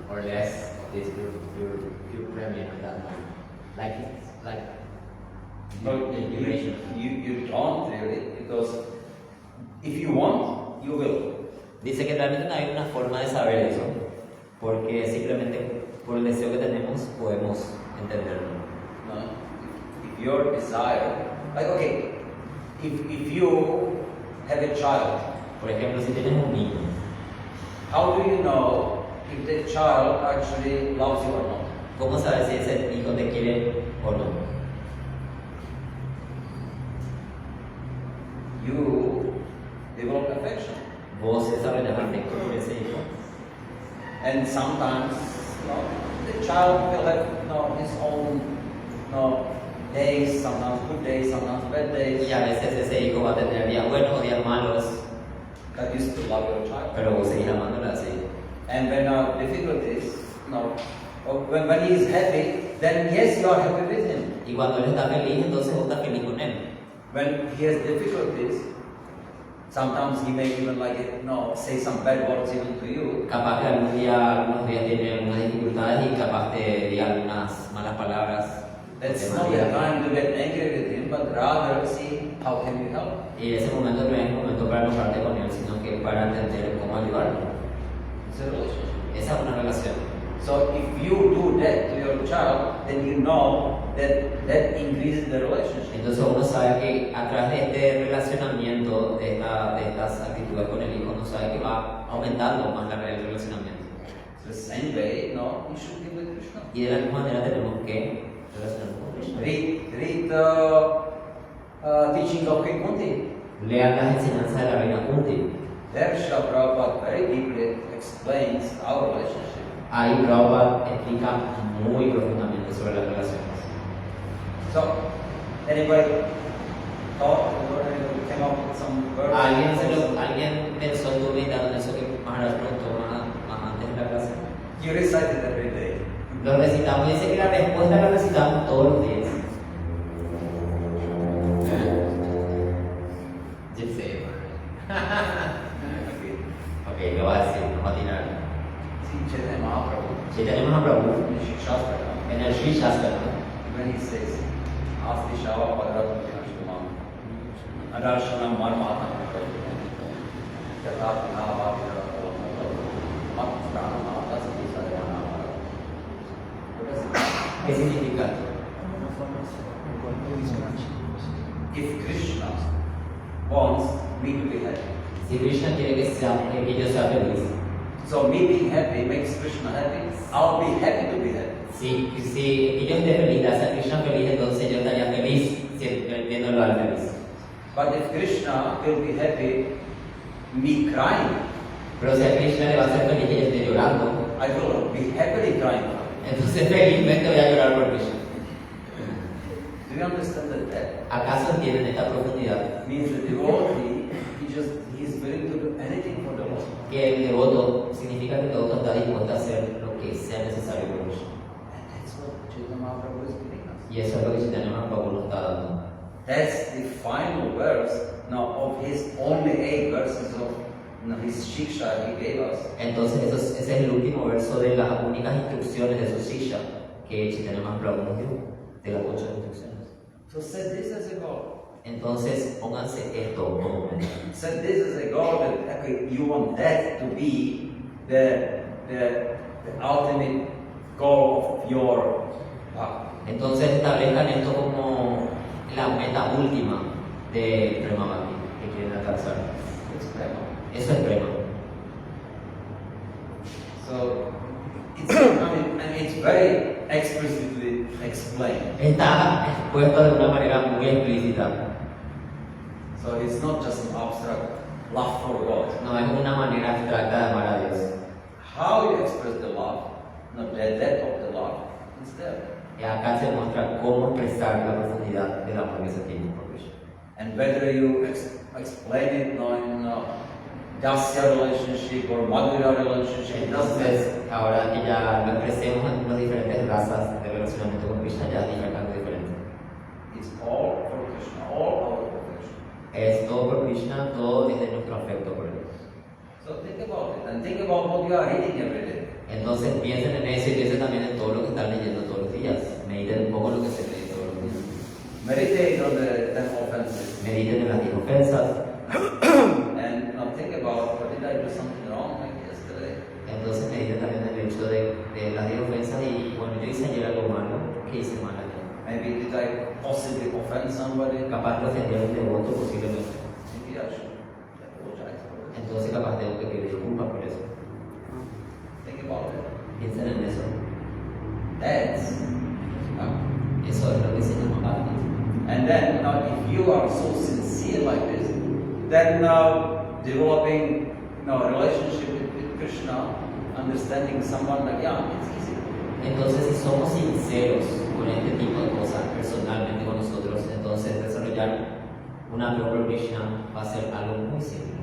or less of this pure premium at that moment? like But duration. you don't really, because if you want, you will. Dice que realmente no hay una forma de saber eso, porque simplemente por el deseo que tenemos podemos entenderlo. No? If your desire, like okay, if you have a child, Por ejemplo, si tienes un niño, how do you know if the child actually loves you or not? ¿cómo sabes si ese hijo te quiere o no? You develop affection. Vos desarrollas afecto por ese hijo. And sometimes, the child will have, his own, days, sometimes good days, sometimes bad days. Y a veces ese hijo va a tener días buenos o días malos, But you still love your child. pero vos seguís amándola así. And when difficulties, or when he is happy, then yes, you are happy with him. Y cuando él está feliz, entonces vos estás feliz con él. When he has difficulties, sometimes he may even say some bad words even to you. Capaz que algunos días tiene algunas dificultades y capaz te diga algunas malas palabras. That's de not the María. time to get angry with him, but rather see how can you help. Y ese momento no es un momento para enojarte con él, sino que para entender cómo ayudarlo. It's a relationship. Esa es una relación. So if you do that to your child, then you know that increases the relationship. Entonces uno sabe que a través de este relacionamiento, de estas actitudes con el hijo, uno sabe que va aumentando más el relacionamiento. The same way, you should be with Krishna. Y de la misma manera tenemos que relacionarnos con Krishna. Read teaching of King Kunti. Lean las enseñanzas de la reina Kunti. There Srila Prabhupada very deeply explains our relationship. Ahí Prabhupada explica muy profundamente sobre las relaciones. So, anybody thought or anybody came up with some words? ¿Alguien pensó en meditando en eso que Maharaj preguntó más antes de la clase? You recite it every day. Lo recitamos, dice que la respuesta la recitamos todos los días. Gypsy. Ok, lo va a decir, no va a tirar. See Chaitanya Mahaprabhu Chaitanya Mahaprabhu, in the Shastra, en el Sri Shastra, when he says, Asti Shava Padratam Dinashtamam, Adarshana Marmata Yatati Navati Matprana Mata Sati Sadhana. What does it mean? ¿qué significa? If Krishna wants me to be happy, Si Krishna quiere que yo sea feliz, so me being happy makes Krishna happy, I'll be happy to be happy. si yo esté feliz, hace a Krishna feliz, entonces yo estaría feliz viéndolo al feliz. But if Krishna will be happy, me crying, Pero si a Krishna le va a hacer feliz que yo esté llorando, I will be happily crying. entonces felizmente voy a llorar por Krishna. Do you understand that? ¿Acaso entienden esta profundidad? Means the devotee, he is willing to do anything for the Lord. Que el devoto significa que el devoto está dispuesto a hacer lo que sea necesario por Krishna. And that's what Chaitanya Mahaprabhu is giving us. Y eso es lo que Chaitanya Mahaprabhu nos está dando. That's the final verse of his only 8 verses of his Shiksha he gave us. Entonces ese es el último verso de las únicas instrucciones de su silla que Chaitanya Mahaprabhu nos dio, de las 8 instrucciones. So set this as a goal. Entonces pónganse esto como meta. Set this as a goal that you want that to be the ultimate goal of your bhakti. Entonces establezcan esto como la meta última de Prema Bhakti que quieren alcanzar. It's prema. Eso es Prema. So it's very explicitly explained. Está expuesto de una manera muy explícita. So it's not just an abstract love for God. No es una manera abstracta de amar a Dios. How you express the love, not the depth of the love, is there. Y acá se muestra cómo expresar la profundidad del amor que se tiene por Krishna. And whether you explain it in Dasya relationship or Madhurya relationship, it doesn't matter. Entonces, ahora que ya lo expresemos en las diferentes razas de relacionamiento con Krishna, ya es algo diferente. It's all for Krishna, all our perfection. Es todo por Krishna, todo desde nuestro afecto por Él. So think about it and think about what you are reading every day. Entonces piensen en eso y piensen también en todo lo que están leyendo todos los días. Mediten un poco lo que se lee todos los días. Meditate on the 10 offenses. Mediten en las 10 ofensas. And think about, what did I do something wrong like yesterday? Entonces mediten también en el hecho de las 10 ofensas y bueno, yo hice ayer algo malo. ¿Qué hice mal ayer? Maybe did I possibly offend somebody? Capaz que ofendí a un devoto posiblemente. Maybe I should apologize for it. Entonces capaz tengo que pedir disculpas por eso. Think about it. Piensen en eso. That's Eso es lo que se llama bhakti. And then if you are so sincere like this, then developing relationship with Krishna, understanding someone like it's easy. Entonces, si somos sinceros con este tipo de cosas personalmente con nosotros, entonces desarrollar un apego por Krishna va a ser algo muy simple.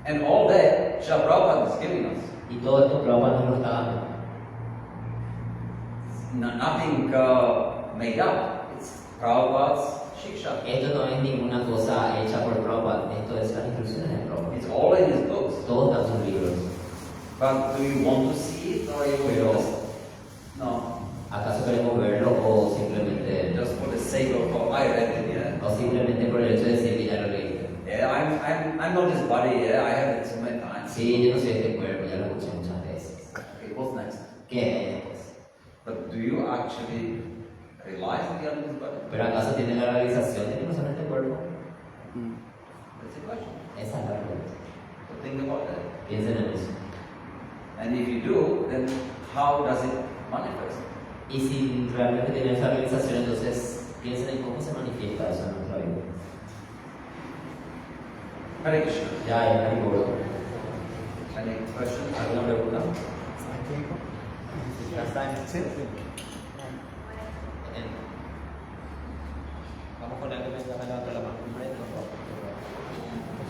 And all that Srila Prabhupada is giving us. Y todo esto Prabhupada nos lo está dando. Nothing made up. It's Prabhupada's Shiksha. Esto no es ninguna cosa hecha por Prabhupada, esto es las instrucciones de Prabhupada. It's all in his books. Todos dan sus libros. But do you want to see it or you Pero, just no? ¿acaso queremos verlo o simplemente, Just for the sake of I read it, yeah. o simplemente por el hecho de decir que ya lo leíste? Yeah, I'm not his body, yeah. I have it so many times. Sí, yo no soy este cuerpo, ya lo escuché muchas veces. Okay, what's next? ¿Qué es después? But do you actually realize that you are his body? ¿Pero acaso tiene la realización de que no son este cuerpo? That's the question. Esa es la pregunta. So think about that. Piensen en eso. And if you do, then how does it manifest? Y si realmente tienen esa realización, entonces piensen en cómo se manifiesta eso en nuestra vida. Hare Krishna. Ya, hay seguro. Any questions? ¿Alguna pregunta? ¿Hay tiempo? Sí. Vamos con el que me está levantando la mano.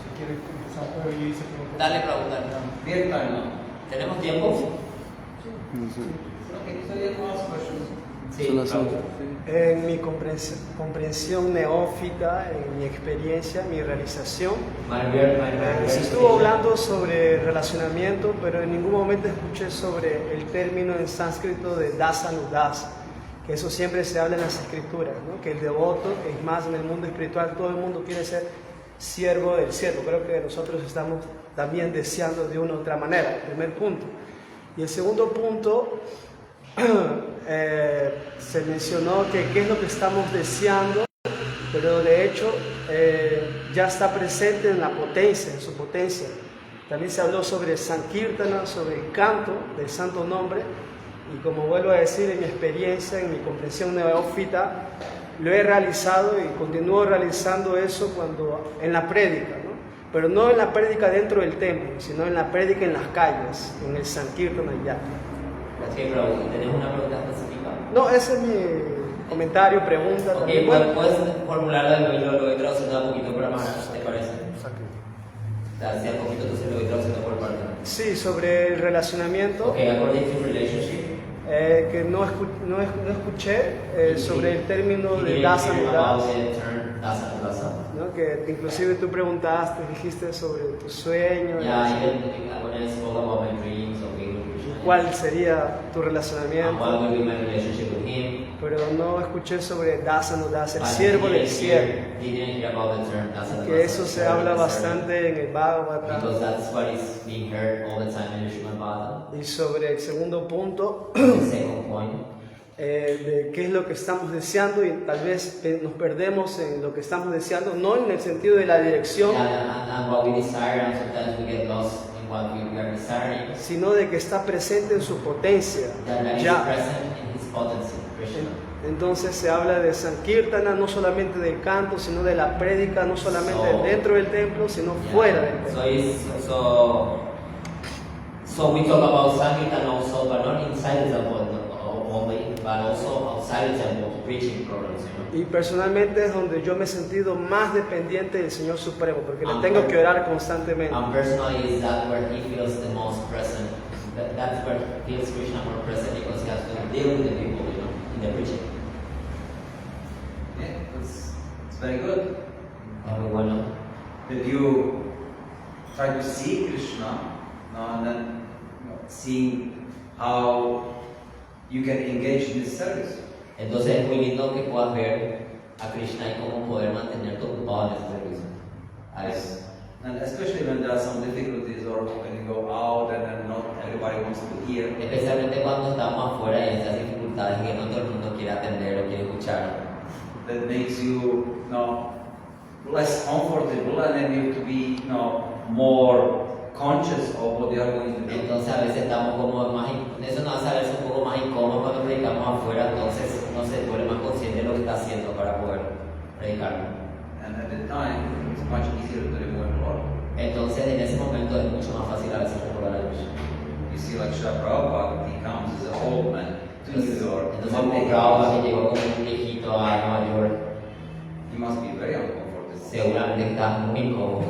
Si quieres empezar, pero yo hice preguntas. Dale, pregunta. We have time now. ¿Tenemos tiempo? Okay, so you can ask questions. Sí, Son las pregunta. En mi comprensión neófita, en mi experiencia, mi realización, se estuvo hablando sobre relacionamiento, pero en ningún momento escuché sobre el término en sánscrito de dasanudas, que eso siempre se habla en las escrituras, ¿no? Que el devoto, es más en el mundo espiritual, todo el mundo quiere ser siervo del siervo. Creo que nosotros estamos también deseando de una u otra manera, el primer punto. Y el segundo punto, se mencionó que qué es lo que estamos deseando, pero de hecho ya está presente en la potencia, en su potencia. También se habló sobre Sankirtana, sobre el canto del santo nombre, y como vuelvo a decir, en mi experiencia, en mi comprensión neófita, lo he realizado y continúo realizando eso en la prédica, ¿no? Pero no en la prédica dentro del templo, sino en la prédica en las calles, en el Sankirtana ya. Sí, pero ¿tenés una pregunta específica? No, ese es mi comentario, pregunta. Ok, también. puedes formularla, lo voy traduciendo un poquito para más, ¿te parece? Hacia un poquito, entonces lo voy traduciendo por parte. Sí, sobre el relacionamiento, Ok, according to relationship. que no escuché sobre el término de dasa about mudasa, the term dasa mudasa. ¿no? Que inclusive tú preguntaste, dijiste sobre tu sueño, Yeah, even when I spoke about my dreams of being with Krishna, cuál sería tu and relacionamiento, what will be my relationship with him. pero no escuché sobre dasa mudasa, el But siervo del didn't siervo, hear about the term dasa que mudasa, eso se servant habla of the servant. bastante en el Bhagavatam. Because that's what is being heard all the time in the Srimad Bhagavatam. Y sobre el segundo punto, The second point, de qué es lo que estamos deseando, y tal vez nos perdemos en lo que estamos deseando, no en el sentido de la dirección, and what we desire, and sometimes we get lost in what we are desiring. sino de que está presente en su potencia, That is ya. present in his potency, Krishna. Entonces se habla de Sankirtana, no solamente del canto, sino de la prédica, no solamente So- dentro del templo, sino Yeah. fuera del templo. So we talk about Sankirtan also, but not inside the temple only, but also outside the temple, preaching programs, you Y personalmente es donde yo me he sentido más dependiente del Señor Supremo, porque le tengo que orar constantemente. know. Personally, is that where he feels the most present? That's where he feels Krishna more present because he has to deal with the people, you know, in the preaching. Yeah, it's very good. Muy bueno. That you try to see Krishna and then seeing how you can engage in this service. Entonces es muy lindo que puedas ver a Krishna y cómo poder mantenerte ocupado en este servicio. A veces. And especially when there are some difficulties or when you go out and then not everybody wants to hear. Especialmente cuando estamos afuera y esas dificultades que no todo el mundo quiere atender o quiere escuchar. That makes you, less comfortable, and then you have to be, more conscious of what they are going to do. Entonces a veces estamos como más, eso nos hace a veces un poco más incómodo cuando predicamos afuera, entonces uno se vuelve más consciente de lo que está haciendo para poder predicarlo. And at the time, it's much easier to remove the Lord. Entonces en ese momento es mucho más fácil a veces recordar a Dios. You see, like Srila Prabhupada, he comes as an old man to New York. Entonces como Prabhupada que llegó como un viejito a Nueva York, He must be very uncomfortable. seguramente está muy incómodo.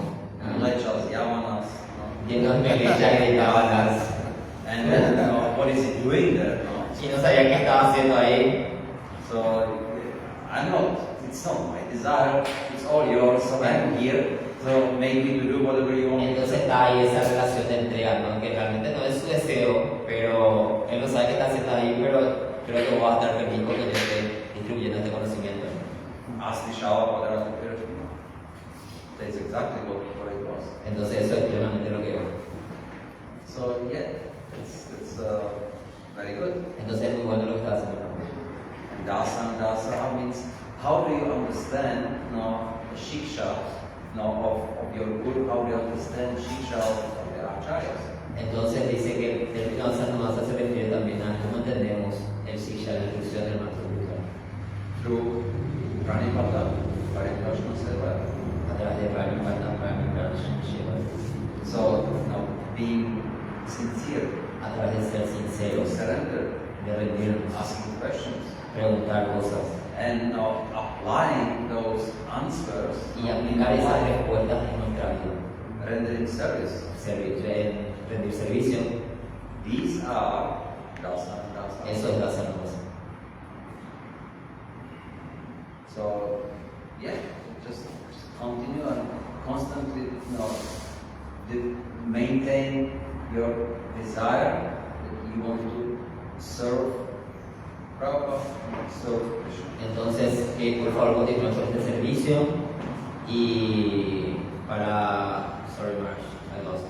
Lechas, yavanas, Lleno de melechas y de sábanas. and then, what is he doing there? Y no sabía qué estaba haciendo ahí. So, it's not my desire, it's all yours, so I'm here, so make me to do whatever you want me to Entonces do. está ahí esa relación de entrega, ¿no? Que realmente no es su deseo, pero él no sabe qué está haciendo ahí, pero creo que va a estar feliz porque yo esté distribuyendo este conocimiento. Ask the Shava Padara That's exactly what it was. Entonces eso es plenamente lo que veo. So, yeah, it's very good. Entonces es muy bueno lo que está haciendo. And dasa means how do you understand the shiksha of your guru, how do you understand shiksha of the acharyas? Entonces dice que el término Asanumasa se refiere también a cómo entendemos el Siksha, la instrucción del maestro espiritual. Through Pranipata, Pariprashna Seva. A través de Pranipata, Pranipashna Shiva. So, being sincere, A través de ser sinceros, surrender, de rendirnos, asking questions, preguntar cosas and applying those answers y aplicar esas respuestas en nuestra vida. rendering service. Rendir servicio, These are dasa. eso es la Asanumasa. So, yeah, just continue and constantly, maintain your desire that you want to serve Prabhupada, serve Krishna. Entonces, por favor, continúen con este servicio y para... Sorry, Marsh, I lost.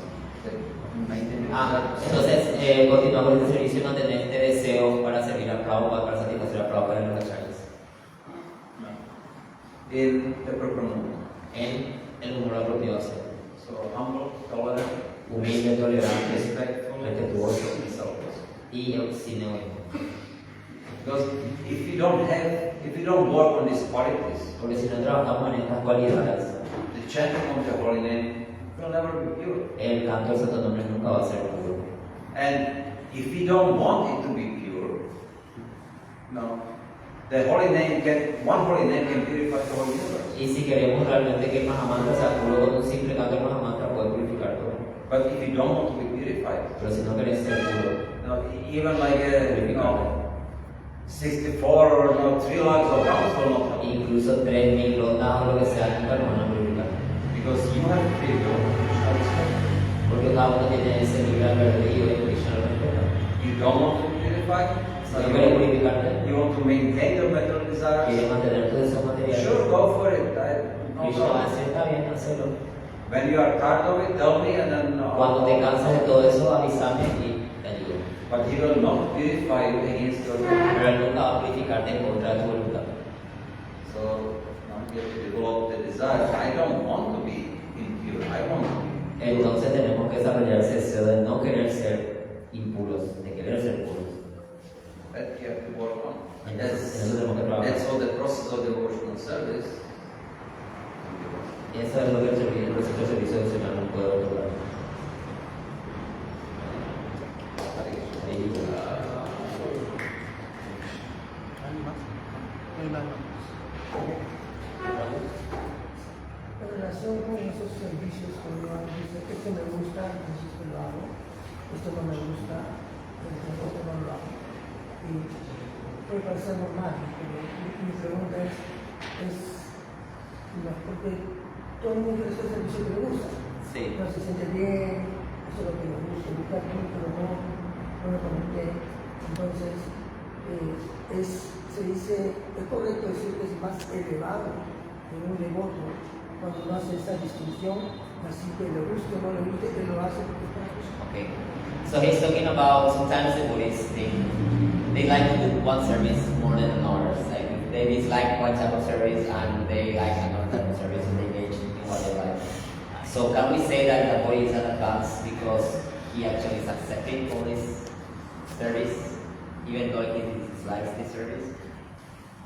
Maintain your desire. Entonces, continuamos con este servicio y mantener este deseo para servir a Prabhupada, para satisfacer a Prabhupada en los acharyas. In the proper mood. En el número apropiado. So, humble, tolerant, Humilde, tolerante, respectful, respetuoso and selfless. y sin egoísmo. Because if you don't work on these qualities, Porque si no trabajamos en estas cualidades, the chanting of the holy name will never be pure. el canto del santo nombre nunca va a ser puro. And if we don't want it to be pure, the holy name one holy name can purify the whole universe. Y si queremos realmente que el Mahamantra sea puro, con un simple canto del Mahamantra puede purificar todo. But if you don't want to be purified, Pero si no querés ser puro, even like 64 or 3 lakhs of rounds will not help. incluso 3.000 rondas o lo que sea, nunca nos van a purificar. Because you have to feel Krishna respect. Porque cada uno tiene ese libre albedrío de Krishna lo respeta. You don't want to be purified, Si no quieres purificarte, you want to maintain your material desires. quieres mantener tus deseos materiales, Sure, go for it. No Krishna va a problem. decir, está bien, hazlo. When you are tired of it, tell me and then. Cuando te cansas de todo eso, avísame y te ayudo. But he will not purify you against your will. Pero él nunca va a purificarte en contra de tu voluntad. So now you have to develop the desire. I don't want to be impure. I want to be. Entonces tenemos que desarrollar ese deseo de no querer ser impuros, de querer ser puros. That you have to work on. En That's, eso tenemos que trabajar. that's all the process of devotional service. Y eso es lo que el proceso de servicio devocional nos puede otorgar. En relación con esos servicios, cuando uno dice, esto me gusta, entonces lo hago, esto no me gusta, entonces no lo hago. Y puede parecer normal, pero mi pregunta es porque todo el mundo quiere hacer servicio que le gusta. Sí. No se siente bien, eso es lo que me gusta, buscar bien, pero no lo conecté. Entonces, se dice, es correcto decir que es más elevado en un devoto cuando no hace esa distinción, así que le guste o no le guste, que lo hace porque está Krishna. Okay. So he's talking about sometimes the Buddhists they like to do one service more than others. Like they dislike one type of service and they like another type of service and they engage in what they like. So can we say that the Buddha is an advance because he actually is accepting all this service, even though he dislikes this service?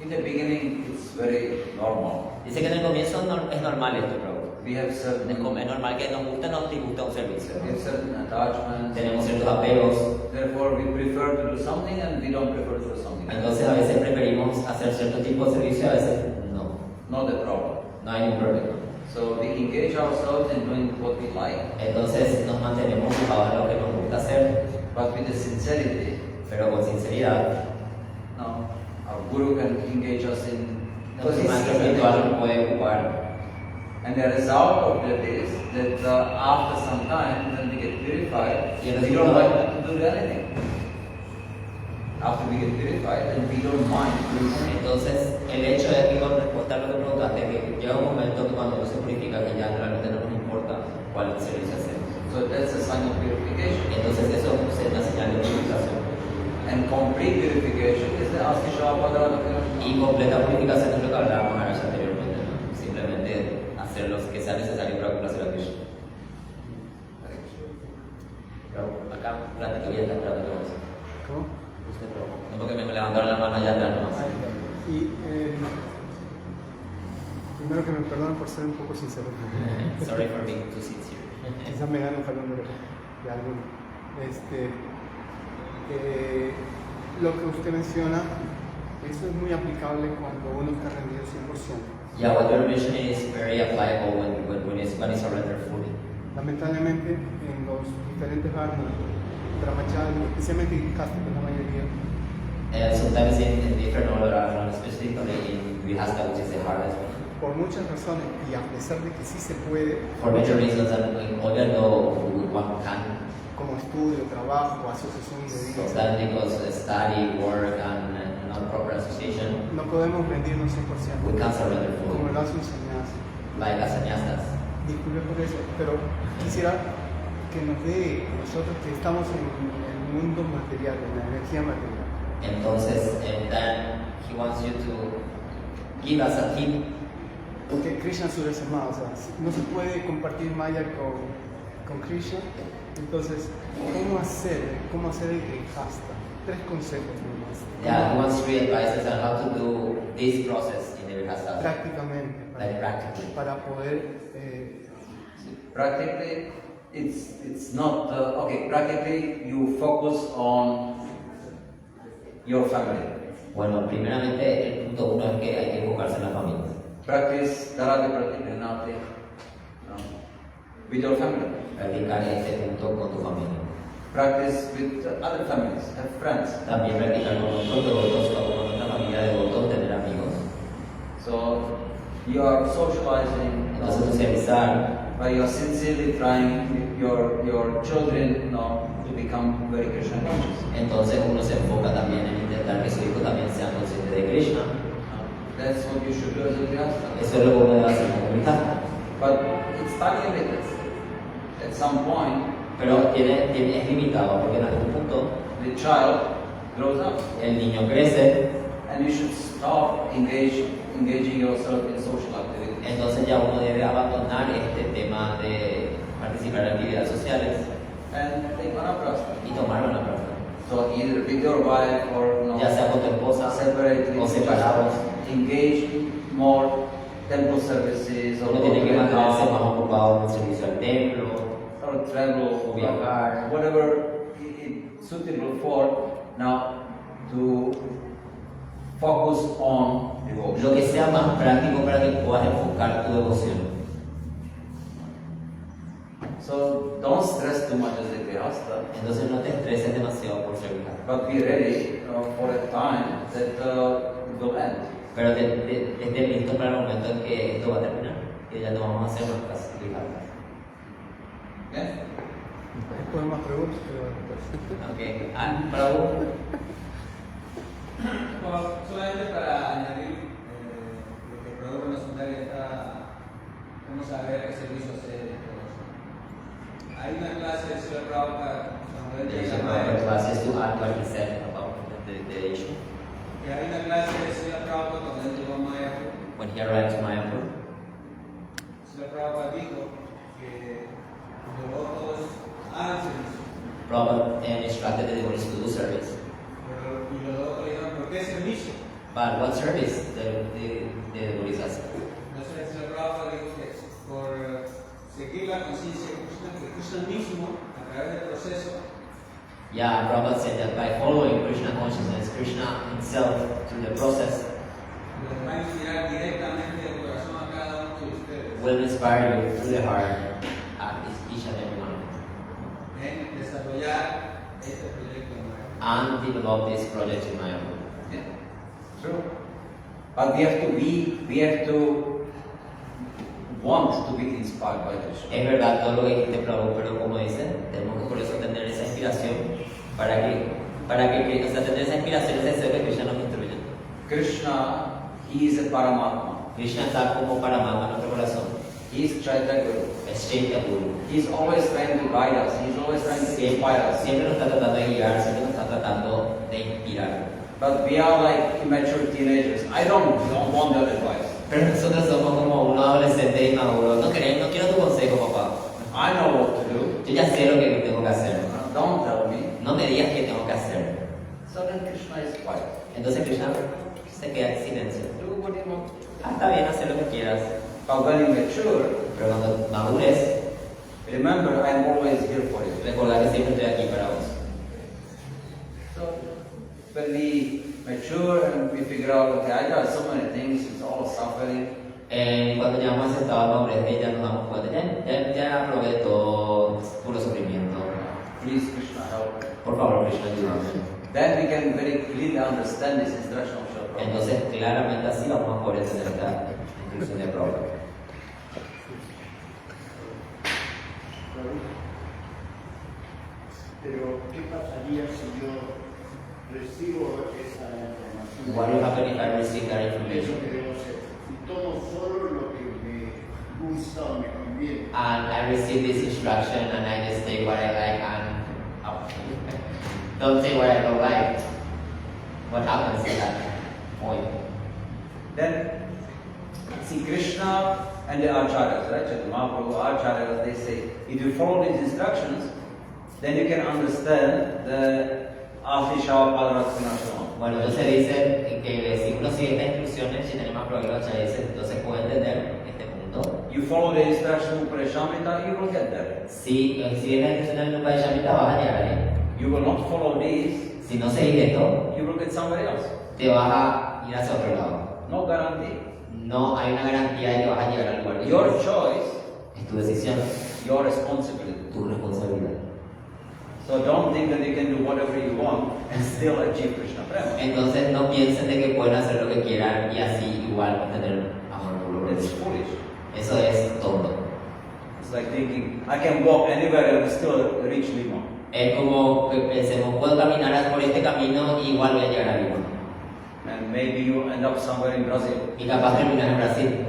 In the beginning, it's very normal. Dice que en el comienzo es normal esto, bro. We have certain, Es normal que nos guste o no disgusta un servicio. we have certain attachments. Tenemos ciertos apegos, Therefore, we prefer to do something and we don't prefer to do something. entonces a veces preferimos hacer cierto tipo de servicio, a veces no. Not the problem. No hay ningún problema. So we engage ourselves in doing what we like, Entonces nos mantenemos ocupados en lo que nos gusta hacer, but with the sincerity. pero con sinceridad. Now, our guru can engage us in. Entonces el maestro espiritual nos puede ocupar. And the result of that is that after some time, when we get purified, Y el we don't resultado- like to do anything. After we get purified, then we don't mind doing anything. Entonces el hecho es que con respuesta a lo que preguntaste, que llega un momento que cuando uno se purifica que ya realmente no nos importa cuál servicio hacemos. So that's a sign of purification. Entonces eso es una señal de purificación. And complete purification is the Astishapada. Y completa purificación es lo que hablábamos anteriormente, ¿no? Simplemente hacer lo que sea necesario para complacer a Krishna. Pero acá, espérate que voy a estar esperando todo eso. ¿Cómo? Usted, pero no porque me levantaron la mano allá atrás nomás. Y primero que me perdonen por ser un poco sincero. Sorry for being too sincere. Quizás me gane un jalón de alguno. Lo que usted menciona, eso es muy aplicable cuando uno está rendido 100%. Yeah, what you're mentioning is very applicable when it's surrendered fully. Lamentablemente, en los diferentes armas, brahmachari, especialmente en casta, que es la mayoría, Sometimes in different order, specifically in Vihasta, which is the hardest one. por muchas razones, y a pesar de que sí se puede, For major reasons, and even though one can, como estudio, trabajo, asociación so indebidas, that because study, work, and non-proper association, no podemos rendirnos 100%, we can't surrender como fully, lo hace un sannyasi. like as sannyastas. Disculpe por eso, pero quisiera que nos dé, nosotros que estamos en el mundo material, en la energía material, Entonces, and then he wants you to give us a tip, porque Krishna es Surasama, o sea, no se puede compartir Maya con Krishna, entonces, ¿cómo hacer el grihasta? 3 consejos nomás. yeah, he wants 3 advices on how to do this process in the Vihasta, Prácticamente, like practically. para poder Practically, it's not okay. Practically, you focus on your family. Bueno, primeramente el punto 1 es que hay que enfocarse en la familia. Practice Dharati Pratipranati with your family. Practicar este punto con tu familia. Practice with other families, have friends. También practicar con otros devotos o con otra familia de devotos, tener amigos. So you are socializing. Entonces socializar, But you are sincerely trying your children to become very Krishna conscious. entonces uno se enfoca también en intentar que su hijo también sea consciente de Krishna. That's what you should do as a grihasta. Eso es lo que uno debe hacer como grihasta. But it's time limited. At some point, Pero es limitado porque en algún punto the child grows up, el niño crece, and you should stop engaging yourself in social activities. entonces ya uno debe abandonar este tema de participar en actividades sociales And take vanaprastha. y tomar una práctica. So either with your wife or Ya sea con tu esposa separately, o separados. engage more temple services or Uno tiene que mantenerse más ocupado en el servicio al templo, or travel o viajar, whatever it's suitable for now to focus on devotion. lo que sea más práctico para que puedas enfocar tu devoción. So don't stress too much as a grihasta, Entonces no te estreses demasiado por ser grihasta, but be ready for a time that will end. pero esté listo para el momento en que esto va a terminar, que ya no vamos a hacer nuestras grihastas. Yeah? Después más preguntas, pero Okay. Prabhu, Bueno, solamente para añadir lo que el Prabhupada nos está, vamos a ver qué servicio hacer y todo eso. Hay una clase de Srila Prabhupada cuando él There is llega a proper classes to add what he said about the issue. que hay una clase de Srila Prabhupada cuando él llegó a Mayapur. When he arrived to Mayapur, Srila Prabhupada dijo que los devotos hagan servicio. Prabhupada instructed the devotees to do service. Y los devotos le dijeron, ¿por qué servicio? But what service the devotees ask? Entonces Srila Prabhupada dijo que por seguir la conciencia de Krishna, que Krishna mismo, a través del proceso, Yeah, Prabhupada said that by following Krishna consciousness, Krishna himself through the process les va a inspirar directamente del corazón a cada uno de ustedes will inspire you through the heart at each and every one of them en desarrollar este proyecto nuevo. and develop this project in Mayapur. Yeah. True. But we have to want to be inspired by Krishna. Es verdad todo lo que dijiste, Prabhu, pero como dicen, tenemos que por eso tener esa inspiración o sea, tener esa inspiración, ese deseo que Krishna nos instruye. Krishna, he is a Paramatma. Krishna está como Paramatma en nuestro corazón. He is Chaitanya Guru. Es Chaitanya Guru. He is always trying to guide us. He is always trying to inspire us. Siempre nos está tratando de guiar, siempre nos está tratando de inspirar. But we are like immature teenagers. I don't want their advice. Pero nosotros somos como unos adolescentes inmaduros. No quiero tu consejo, papá. I know what to do. Yo ya sé lo que tengo que hacer. Don't tell me. No me digas qué tengo que hacer. So then Krishna is quiet. Entonces Krishna se queda en silencio. Do what you want. Ah, está bien, hacer lo que quieras. But when you mature, Pero cuando madures, remember I am always here for you. recordá que siempre estoy aquí para vos. So when we mature and we figure out, okay, I got so many things, it's all suffering. Cuando llegamos a ese estado de madurez, ya nos damos cuenta, ya probé todo, puro sufrimiento. Please, Krishna, help. Por favor, Krishna, ayúdame. Then we can very clearly understand this instruction of Srila Prabhupada. Entonces, claramente así vamos a poder entender esta instrucción de Prabhupada. Pero, ¿qué pasaría si yo recibo esa información? What will happen if I receive that Eso information? que debo hacer. Y tomo solo lo que me gusta o me conviene. And I receive this instruction and I just take what I like and don't take what I don't like. What happens at that point? Then, see, Krishna and the Acharyas, right? Chaitanya Mahaprabhu, Acharyas, they say, if you follow these instructions, then you can understand the Afishava Padaratsvinashrama. Bueno, entonces dicen que si uno sigue estas instrucciones, si tenemos problemas, entonces puede entender este punto. You follow the instruction of Parishamrita, you will get there. Si sigues las instrucciones del Upanishadita, vas a llegar ahí. You will not follow these, Si no seguís esto, you will get somewhere else. te vas a ir hacia otro lado. No guarantee. No hay una garantía de que vas a llegar al lugar que Your quieres. choice, Es tu decisión, your responsibility. tu responsabilidad. So don't think that you can do whatever you want and still achieve Krishna Prema. Entonces no piensen de que pueden hacer lo que quieran y así igual obtener amor puro. It's foolish. Eso es tonto. It's like thinking, I can walk anywhere and still reach Lima. Es como que pensemos, puedo caminar por este camino y igual voy a llegar a Lima. And maybe you end up somewhere in Brazil. Y capaz terminar en Brasil.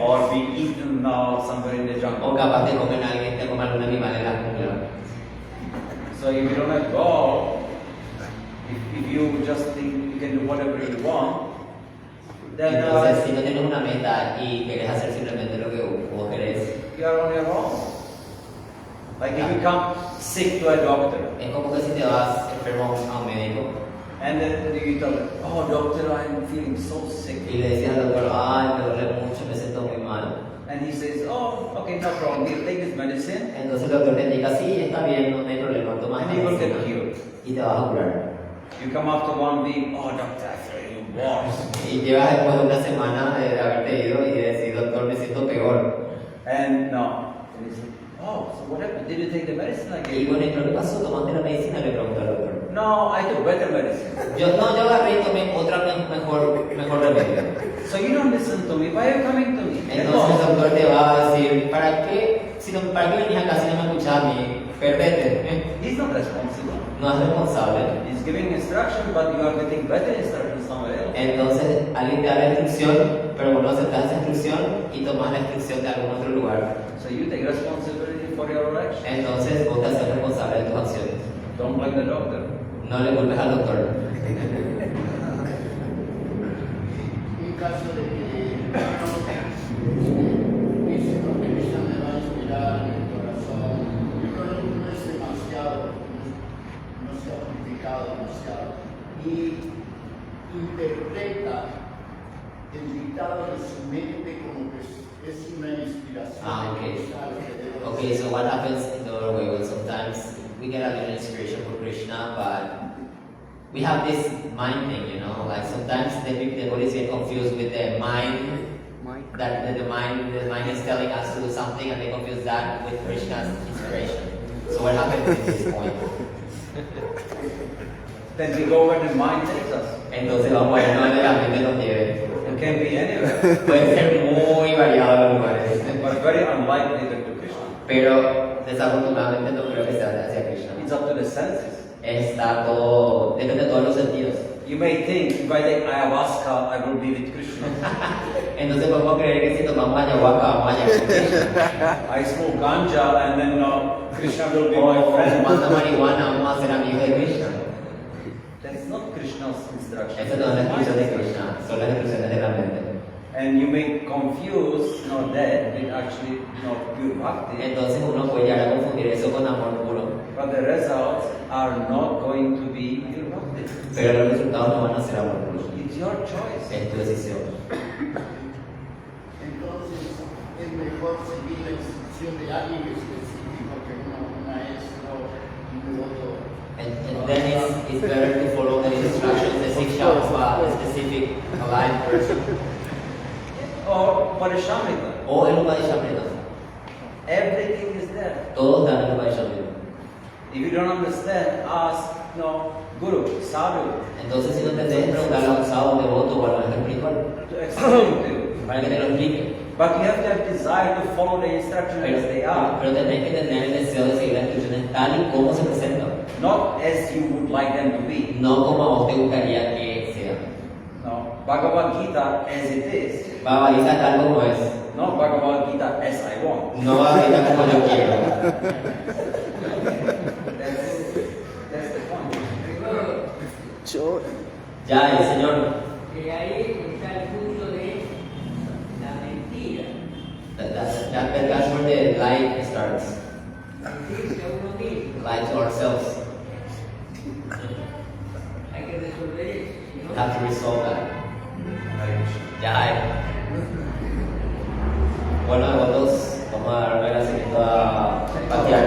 Or be eaten somewhere in the jungle. O capaz te comen a alguien, te coman un animal en la jungla. So if you don't have goal, if you just think you can do whatever you want, then Entonces, si no tienes una meta y quieres hacer simplemente lo que vos querés, you are on your own. Like if you come sick to a doctor, es como que si te vas enfermo a un médico and then you tell them, oh doctor, I'm feeling so sick. y le decías al doctor, ay, me duele mucho, me siento muy mal. And he says, oh, okay, no problem, you take this medicine, Entonces el doctor te indica, sí, está bien, no hay problema, toma and esta you will get medicina cured. y te vas a curar. You come after 1 week, oh doctor, I feel worse. Y llevas después de una semana de haberte ido y de decir, doctor, me siento peor. And no. And he said, oh, so what happened? Did you take the medicine I gave Y you? bueno, ¿y pero qué pasó? ¿Tomaste la medicina? Le preguntó al doctor. No, I took better medicine. Yo agarré y tomé otra mejor remedio. So you don't listen to me. Why are you coming to me? Entonces el doctor te va a decir, ¿para qué venís acá si no me escuchás a mí? Permite. He's not responsible. No es responsable. He's giving instruction, but you are getting better instruction somewhere else. Entonces, alguien te da la instrucción, pero vos no aceptas esa instrucción y tomas la instrucción de algún otro lugar. So you take responsibility for your actions. Entonces, vos te haces responsable de tus acciones. Don't blame the doctor. No le culpes al doctor. En caso de que dice no, que Krishna me va a inspirar en el corazón, yo creo que no es demasiado, no se ha complicado demasiado, y interpreta el dictado de su mente como que es una inspiración. Okay. que sale de Dios. Okay, so what happens in the other way? Well, sometimes we get a little inspiration from Krishna, but we have this mind thing, you know, like sometimes the devotees get confused with the mind, that the mind is telling us to do something, and they confuse that with Krishna's inspiration. So what happens at this point? Then we go where the mind takes us. Entonces vamos a ir donde la mente nos lleve. It can be anywhere, Puede ser muy variado los lugares, but very unlikely to Krishna. pero desafortunadamente no creo que sea hacia Krishna. It's up to the senses. Está todo, depende de todos los sentidos. You may think if I take ayahuasca, I will be with Krishna. Entonces podemos creer que si tomamos ayahuasca vamos a llegar a Krishna. I smoke ganja and then Krishna will be my O friend. fumando marihuana vamos a ser amigos de Krishna. That's not Krishna's instruction. Esa no es la instrucción de Krishna, son las instrucciones de la mente. And you may confuse that with actually pure bhakti. Entonces uno puede llegar a confundir eso con amor puro, But the results are not going to be pure bhakti. pero los resultados no van a ser amor puro. It's your choice. Es tu decisión. Entonces es mejor seguir la instrucción de alguien específico que un maestro y un otro. And then it's better to follow the instructions, the Siksha of a specific alive person. Or Parishamrita. O el Upadishamrita. Everything is there. Todos dan el Upadishamrita. If you don't understand, ask Guru, Sadhu, Entonces, si no entendés, preguntarle a un sábado, devoto o al maestro espiritual to explain to you. para que te lo explique. But you have to have desire to follow the instructions as they are. Pero tenés que tener el deseo de seguir las instrucciones tal y como se presentan. Not as you would like them to be. No como a vos te gustaría que sea. No. Bhagavad Gita as it is. Bhagavad Gita tal como es. No Bhagavad Gita as I want. No Bhagavad Gita como yo quiero. That's the point. Yo, Ya, el Señor. Y ahí está el punto de la mentira. That's where the lie starts. Mentirse a uno mismo. Lie to ourselves. Hay que resolver eso. Si We no, have to resolve that. Ya. Bueno, devotos, vamos a dar agradecimiento a Patiar,